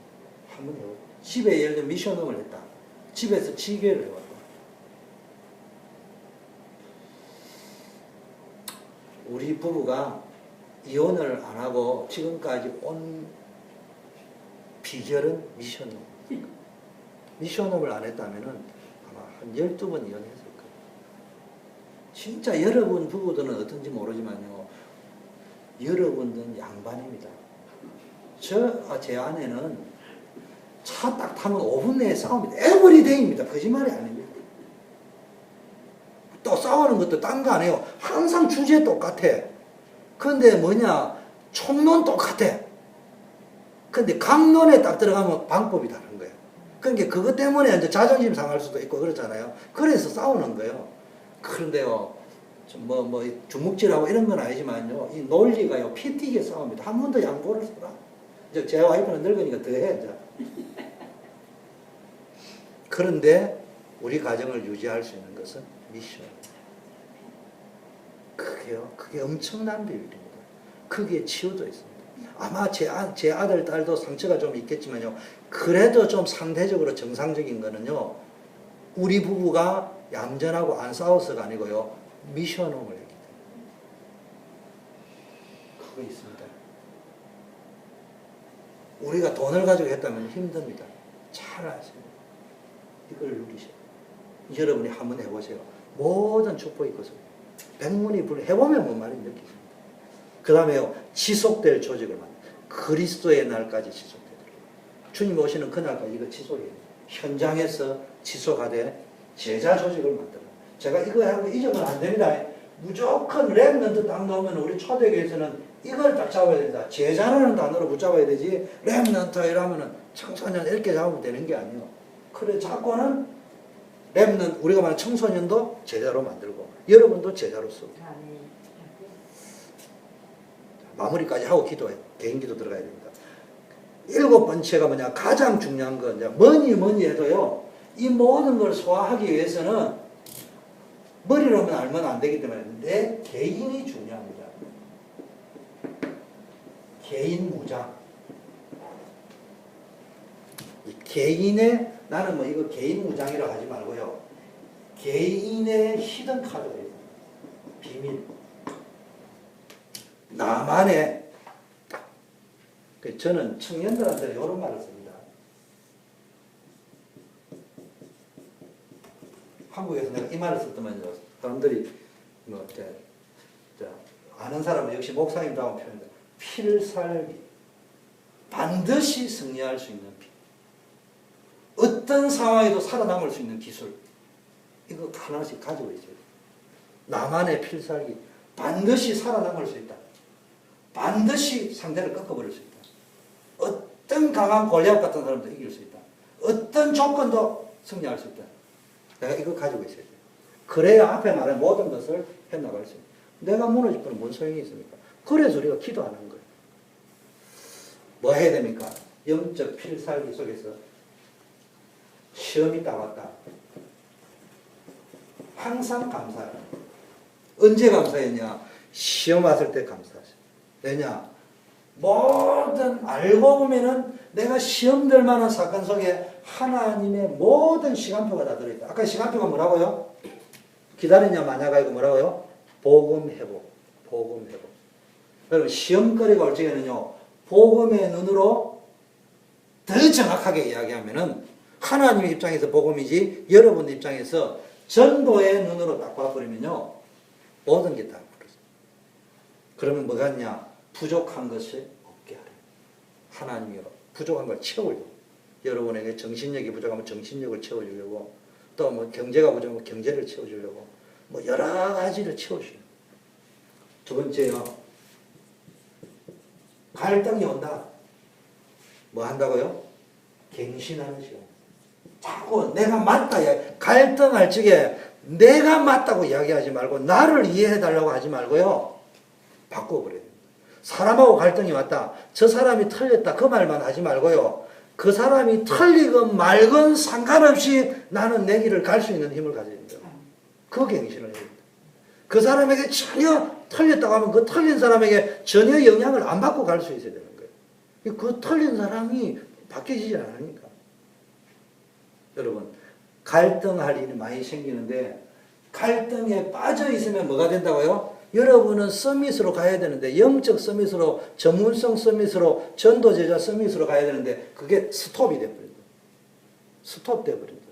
한번 해보세요. 집에 예를 들어 미션홈을 했다. 집에서 지교회를 해봤다. 우리 부부가 이혼을 안 하고 지금까지 온 비결은 미션홈. 미션홈을 안 했다면 아마 한 12번 이혼했을 거예요. 진짜 여러분 부부들은 어떤지 모르지만요. 여러분들은 양반입니다. 제 아내는 차 딱 타면 5분 내에 싸웁니다. 에브리데이입니다. 거짓말이 아닙니다. 또 싸우는 것도 딴 거 아니에요. 항상 주제 똑같아. 근데 뭐냐? 총론 똑같아. 근데 강론에 딱 들어가면 방법이 다른 거예요. 그러니까 그것 때문에 이제 자존심 상할 수도 있고 그렇잖아요. 그래서 싸우는 거예요. 그런데요, 주먹질하고 이런 건 아니지만요, 이 논리가요, 피 튀게 싸웁니다. 한 번 더 양보를 써라. 이제 제 와이프는 늙으니까 더 해, 이제. 그런데 우리 가정을 유지할 수 있는 것은 미션. 그게 엄청난 비밀입니다. 그게 치유도 있습니다. 아마 제 아들, 딸도 상처가 좀 있겠지만요. 그래도 좀 상대적으로 정상적인 거는요. 우리 부부가 얌전하고 안 싸워서가 아니고요. 미션홈을 했기 때문에. 그거 있습니다. 우리가 돈을 가지고 했다면 힘듭니다. 잘 아세요. 이걸 누리셔요. 여러분이 한번 해보세요. 모든 축복이 있거든. 백문이 불 해보면 뭔 말인지 느끼십니다. 그 다음에요. 지속될 조직을 만들. 그리스도의 날까지 지속되도록. 주님 오시는 그날까지 이거 지속이에요. 현장에서 지속하되 제자 조직을 만들어. 제가 이거 하고 잊으면 안 됩니다. 무조건 렘넌트 딱 넣으면 우리 초대교회에서는 이걸 딱 잡아야 된다. 제자라는 단어로 붙잡아야 되지. 렘넌트 이러면은 청소년 이렇게 잡으면 되는 게 아니에요. 그래 자꾸는 렘넌트 우리가 말하는 청소년도 제자로 만들고 여러분도 제자로 쓰고. 마무리까지 하고 기도해요. 개인 기도 들어가야 됩니다. 7번째가 뭐냐? 가장 중요한 건 이제 뭐니 해도요. 이 모든 걸 소화하기 위해서는 머리로만 알면 안 되기 때문에 내 개인이 중요합니다. 개인 무장. 이 개인의 나는 뭐 이거 개인 무장이라고 하지 말고요. 개인의 히든 카드가 있어요. 비밀. 나만의 저는 청년들한테 이런 말을 씁니다. 한국에서 내가 이 말을 썼더만요. 사람들이 뭐 아는 사람은 역시 목사님다운 표현입니다. 필살기. 반드시 승리할 수 있는 피. 어떤 상황에도 살아남을 수 있는 기술. 이거 하나씩 가지고 있어요. 나만의 필살기. 반드시 살아남을 수 있다. 반드시 상대를 꺾어버릴 수 있다. 어떤 강한 골리앗 같은 사람도 이길 수 있다. 어떤 조건도 승리할 수 있다. 내가 이거 가지고 있어야 돼. 그래야 앞에 말한 모든 것을 해나갈 수 있다. 내가 무너질 거는 뭔 소용이 있습니까? 그래서 우리가 기도하는 거예요. 뭐 해야 됩니까? 영적 필살기 속에서 시험이 딱 왔다. 항상 감사해요. 언제 감사했냐? 시험 왔을 때 감사하죠. 왜냐? 모든 알고 보면은 내가 시험 될 만한 사건 속에 하나님의 모든 시간표가 다 들어있다. 아까 시간표가 뭐라고요? 기다리냐 마냐가 이거 뭐라고요? 복음 회복. 복음 회복. 여러분 시험거리가 올 적에는요. 복음의 눈으로 더 정확하게 이야기하면은 하나님의 입장에서 복음이지 여러분 입장에서 전도의 눈으로 딱 봐버리면요. 모든 게 다 부러져요. 그러면 뭐가 있냐? 부족한 것이 없게 하려. 하나님이 부족한 걸 채우려고. 여러분에게 정신력이 부족하면 정신력을 채워주려고, 또 뭐 경제가 부족하면 경제를 채워주려고, 뭐 여러 가지를 채워주려고. 두 번째요. 갈등이 온다. 뭐 한다고요? 갱신하는 시간. 자꾸 내가 맞다. 갈등할 적에 내가 맞다고 이야기하지 말고 나를 이해해달라고 하지 말고요. 바꿔버려야 됩니다. 사람하고 갈등이 왔다. 저 사람이 틀렸다. 그 말만 하지 말고요. 그 사람이 틀리건 말건 상관없이 나는 내 길을 갈 수 있는 힘을 가져야 됩니다. 그 갱신을 해야 됩니다. 그 사람에게 전혀 틀렸다고 하면 그 틀린 사람에게 전혀 영향을 안 받고 갈 수 있어야 되는 거예요. 그 틀린 사람이 바뀌지 않으니까. 여러분 갈등할 일이 많이 생기는데 갈등에 빠져 있으면 뭐가 된다고요? 여러분은 서밋으로 가야 되는데 영적 서밋으로 전문성 서밋으로 전도제자 서밋으로 가야 되는데 그게 스톱이 돼버린다. 스톱 돼버린다.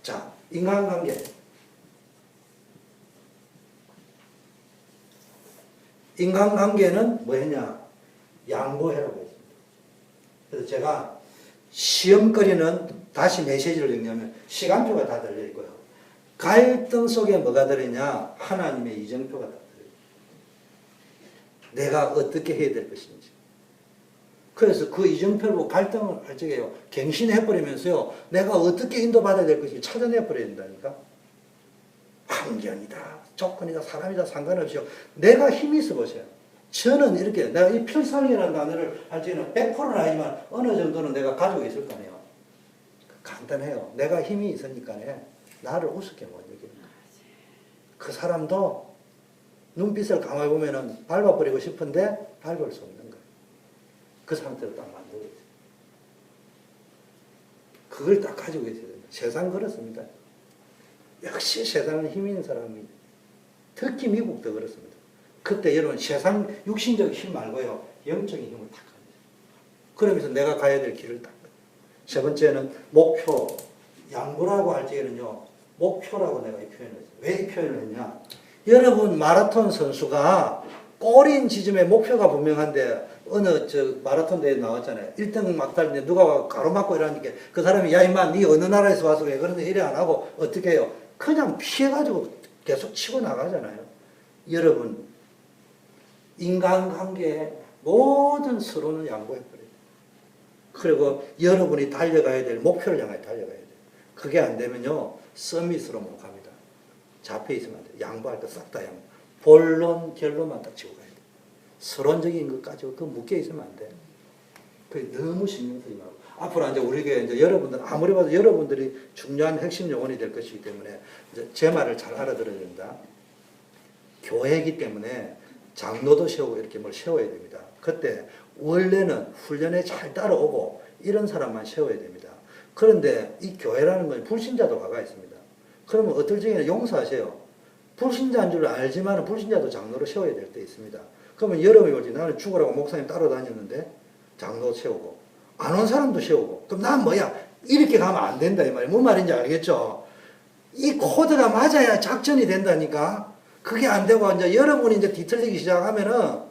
자, 인간관계. 인간관계는 뭐 했냐? 양보해라고 했습니다. 그래서 제가 시험거리는 다시 메시지를 정리하면 시간표가 다 달려있고요. 갈등 속에 뭐가 들어있냐? 하나님의 이정표가 다 들어있어요. 내가 어떻게 해야 될 것인지. 그래서 그 이정표를 보고 갈등을 할 적에요. 갱신해버리면서요. 내가 어떻게 인도받아야 될 것인지 찾아내버려야 된다니까. 환경이다. 조건이다. 사람이다. 상관없이요. 내가 힘이 있어 보세요. 저는 이렇게 내가 이 필살기라는 단어를 할 적에는 100%는 아니지만 어느 정도는 내가 가지고 있을 거 아니에요. 간단해요. 내가 힘이 있으니까네. 나를 우습게 못 여깁니다. 그 사람도 눈빛을 가만히 보면은 밟아버리고 싶은데 밟을 수 없는 거예요. 그 상태로 딱 만들고 있어요. 그걸 딱 가지고 있어야 됩니다. 세상 그렇습니다. 역시 세상은 힘 있는 사람이 특히 미국도 그렇습니다. 그때 여러분 세상 육신적 힘 말고요. 영적인 힘을 탁 가져요.
그러면서 내가 가야 될 길을 딱. 세 번째는 목표. 양보라고 할 때에는요, 목표라고 내가 이 표현을 했어요. 왜 이 표현을 했냐? 여러분, 마라톤 선수가 골인 지점에 목표가 분명한데, 어느 마라톤 대회 나왔잖아요. 1등 막 달리는데 누가 가로막고 이러니까 그 사람이 야, 임마, 니 어느 나라에서 와서 왜 그런데 이래 안 하고 어떻게 해요? 그냥 피해가지고 계속 치고 나가잖아요. 여러분, 인간관계의 모든 서로는 양보해버려요. 그리고 여러분이 달려가야 될 목표를 향해 달려가야 돼요. 그게 안 되면요, 서밋으로 못 갑니다. 잡혀 있으면 안 돼요. 양보할 거 싹 다 양보. 본론, 결론만 딱 치고 가야 돼요. 서론적인 것까지 그 묶여 있으면 안 돼요. 그게 너무 신경 쓰지 말고. 앞으로 이제 우리 교회 이제 여러분들, 아무리 봐도 여러분들이 중요한 핵심 요원이 될 것이기 때문에 이제 제 말을 잘 알아들어야 된다. 교회이기 때문에 장로도 세우고 이렇게 뭘 세워야 됩니다. 그때 원래는 훈련에 잘 따라오고 이런 사람만 세워야 됩니다. 그런데 이 교회라는 건 불신자도 가가 있습니다. 그러면 어떨 적에는 용서하세요. 불신자인 줄 알지만 불신자도 장로로 세워야 될 때 있습니다. 그러면 여러분이 볼지 나는 죽으라고 목사님 따라다녔는데 장로 세우고 안 온 사람도 세우고 그럼 난 뭐야? 이렇게 가면 안 된다 이 말이에요. 뭔 말인지 알겠죠? 이 코드가 맞아야 작전이 된다니까. 그게 안 되고 이제 여러분이 이제 뒤틀리기 시작하면은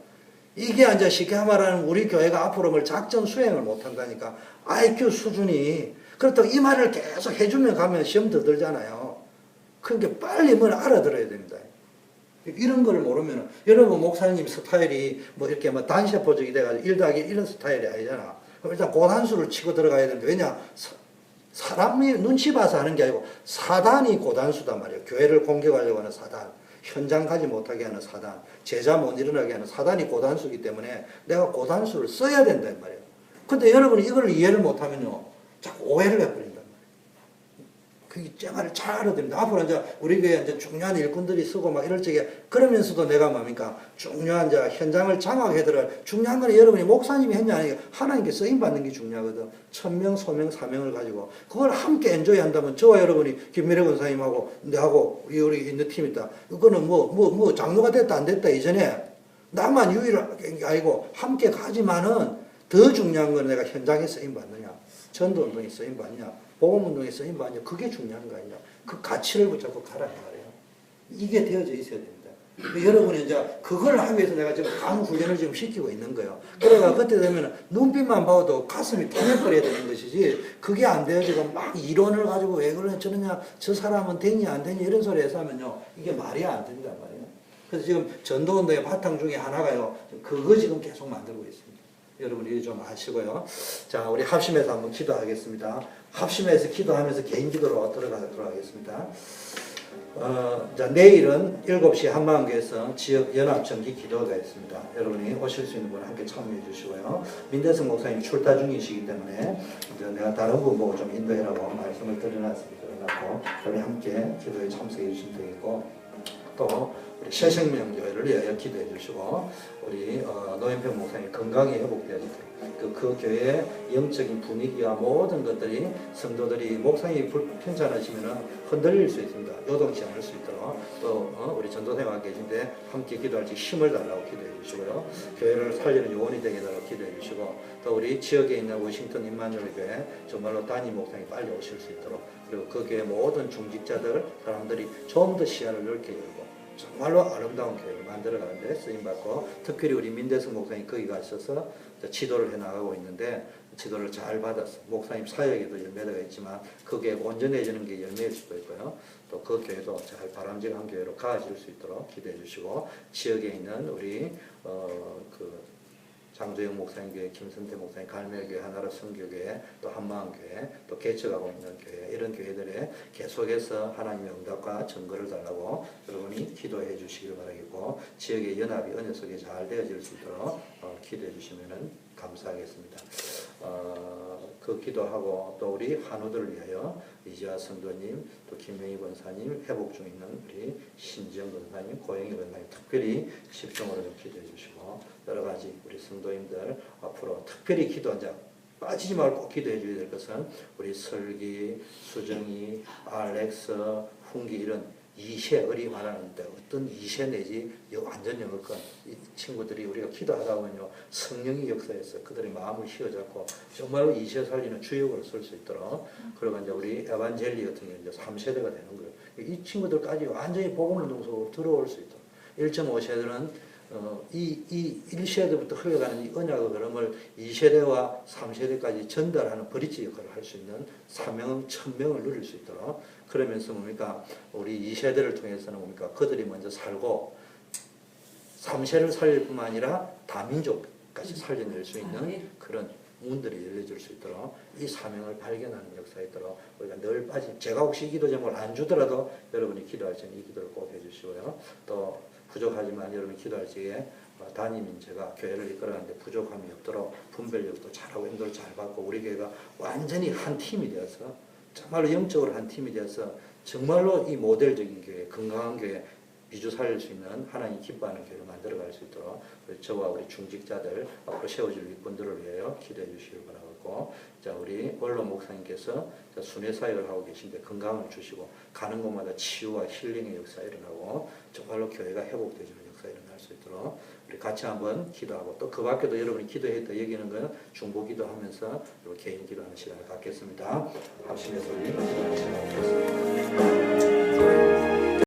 이게 이제 쉽게 말하면 우리 교회가 앞으로 뭘 작전 수행을 못 한다니까. IQ 수준이. 그렇다고 이 말을 계속 해주면 가면 시험 더 들잖아요. 그러니까 빨리 뭘 알아들어야 됩니다. 이런 걸 모르면 여러분 목사님 스타일이 뭐 이렇게 뭐 단세포적이 돼가지고 1더하기 이런 스타일이 아니잖아. 그럼 일단 고단수를 치고 들어가야 되는데 왜냐? 사람이 눈치 봐서 하는 게 아니고 사단이 고단수단 말이에요. 교회를 공격하려고 하는 사단. 현장 가지 못하게 하는 사단, 제자 못 일어나게 하는 사단이 고단수이기 때문에 내가 고단수를 써야 된단 말이에요. 근데 여러분이 이걸 이해를 못하면요, 자꾸 오해를 해버린단 말이에요. 그게 제 말을 잘 알아들습니다. 앞으로 이제 우리 교회 이제 중요한 일꾼들이 쓰고 막 이럴 적에 그러면서도 내가 뭡니까? 중요한 이제 현장을 장악해들어 중요한 건 여러분이 목사님이 했냐 아니냐 하나님께 쓰임 받는 게 중요하거든. 천명, 소명, 사명을 가지고 그걸 함께 엔조이 한다면 저와 여러분이 김미래 권사님하고 내하고 우리 있는 팀 있다. 이거는 뭐 장로가 됐다 안 됐다 이전에 나만 유일한 게 아니고 함께 가지만은 더 중요한 건 내가 현장에 쓰임 받느냐, 전도운동에 쓰임 받느냐, 복음운동에 쓰임 받느냐, 그게 중요한 거 아니냐. 그 가치를 붙잡고 가라는 말이에요. 이게 되어져 있어야 됩니다. 여러분이 이제 그걸 하기 위해서 내가 지금 강 훈련을 지금 시키고 있는 거예요. 그러니까 그때 되면 눈빛만 봐도 가슴이 터져버려야 되는 것이지 그게 안 돼요. 지금 막 이론을 가지고 왜 그러냐 저러냐 저 사람은 되냐 안 되냐 이런 소리 해서 하면요. 이게 말이 안 된단 말이에요. 그래서 지금 전도운동의 바탕 중에 하나가요. 그거 지금 계속 만들고 있습니다. 여러분이 좀 아시고요. 자, 우리 합심해서 한번 기도하겠습니다. 합심해서 기도하면서 개인 기도로 들어가도록 하겠습니다. 자, 내일은 7시 한마음교회에서 지역 연합정기 기도가 있습니다. 여러분이 오실 수 있는 분 함께 참여해 주시고요. 민대성 목사님 출타 중이시기 때문에 이제 내가 다른 분 보고 좀 인도해라고 말씀을 드려놨습니다. 우리 함께 기도에 참석해 주시면 되겠고 또 우리 새생명교회를 위하여 기도해 주시고 우리 노현평 목사님 건강이 회복되어지도록 그 교회의 영적인 분위기와 모든 것들이 성도들이 목사님이 편찮으시면 흔들릴 수 있습니다. 요동치 않을 수 있도록 또 우리 전도생활 계신데 함께 기도할 때 힘을 달라고 기도해 주시고요. 교회를 살리는 요원이 되게 달라고 기도해 주시고 또 우리 지역에 있는 워싱턴 임마누엘 교회 정말로 단임 목사님이 빨리 오실 수 있도록 그리고 그 교회 모든 중직자들 사람들이 좀 더 시야를 넓게 열고 정말로 아름다운 교회를 만들어가는데 쓰임받고 특별히 우리 민대성 목사님 거기 가셔서 지도를 해나가고 있는데 지도를 잘 받았어. 목사님 사역에도 열매가 있지만 그게 온전해지는 게 열매일 수도 있고요. 또 그 교회도 잘 바람직한 교회로 가아질 수 있도록 기도해 주시고 지역에 있는 우리 장조영 목사님 교회, 김선태 목사님 갈멜교회, 하나로 선교교회, 또 한마음교회, 또 개척하고 있는 교회 이런 교회들에 계속해서 하나님의 응답과 증거를 달라고 여러분이 기도해 주시기를 바라겠고 지역의 연합이 은혜 속에 잘 되어질 수 있도록 기도해 주시면 감사하겠습니다. 그 기도하고 또 우리 환우들을 위하여 이지아 성도님, 또 김명희 권사님, 회복 중 있는 우리 신지영 권사님, 고영희 권사님 특별히 집중으로 좀 기도해 주시고 여러 가지 우리 성도님들 앞으로 특별히 기도 한 장 빠지지 말고 꼭 기도해 줘야 될 것은 우리 설기, 수정이, 알렉스, 훈기 이런
이세을이 말하는데 어떤 이세 내지 완전 영어권 이 친구들이 우리가 기도하다 보면요 성령의 역사에서 그들의 마음을 휘어잡고 정말로 이세 살리는 주역으로 쓸 수 있도록 그리고 이제 우리 에반젤리 같은 경우 이제 3세대가 되는 거예요. 이 친구들까지 완전히 복음을 능속으로 들어올 수 있도록 1.5세대는 이 1세대부터 흘러가는 이 언약의 흐름을 2세대와 3세대까지 전달하는 브릿지 역할을 할 수 있는 사명, 천명을 누릴 수 있도록 그러면서 뭡니까 우리 2세대를 통해서는 뭡니까 그들이 먼저 살고 3세를 살릴 뿐만 아니라 다민족까지 살려낼 수 있는 그런 문들이 열려질 수 있도록 이 사명을 발견하는 역사에 있도록 우리가 늘 제가 혹시 기도 제목을 안 주더라도 여러분이 기도할 때는 이 기도를 꼭 해주시고요. 또 부족하지만 여러분이 기도할 적에 담임인 제가 교회를 이끌어가는데 부족함이 없도록 분별력도 잘하고 인도를 잘 받고 우리 교회가 완전히 한 팀이 되어서 정말로 영적으로 한 팀이 되어서 정말로 이 모델적인 교회, 건강한 교회 미주 살릴 수 있는 하나님 기뻐하는 교회를 만들어갈 수 있도록 저와 우리 중직자들 앞으로 세워질 일꾼들을 위하여 기도해 주시길 바라고 자 우리 원로 목사님께서 순회 사역을 하고 계신데 건강을 주시고 가는 곳마다 치유와 힐링의 역사 일어나고 정말로 교회가 회복되는 역사 일어날 수 있도록 우리 같이 한번 기도하고 또 그 밖에도 여러분이 기도했다 여기는 건 중보 기도하면서 개인 기도하는 시간을 갖겠습니다. 합심해서 우리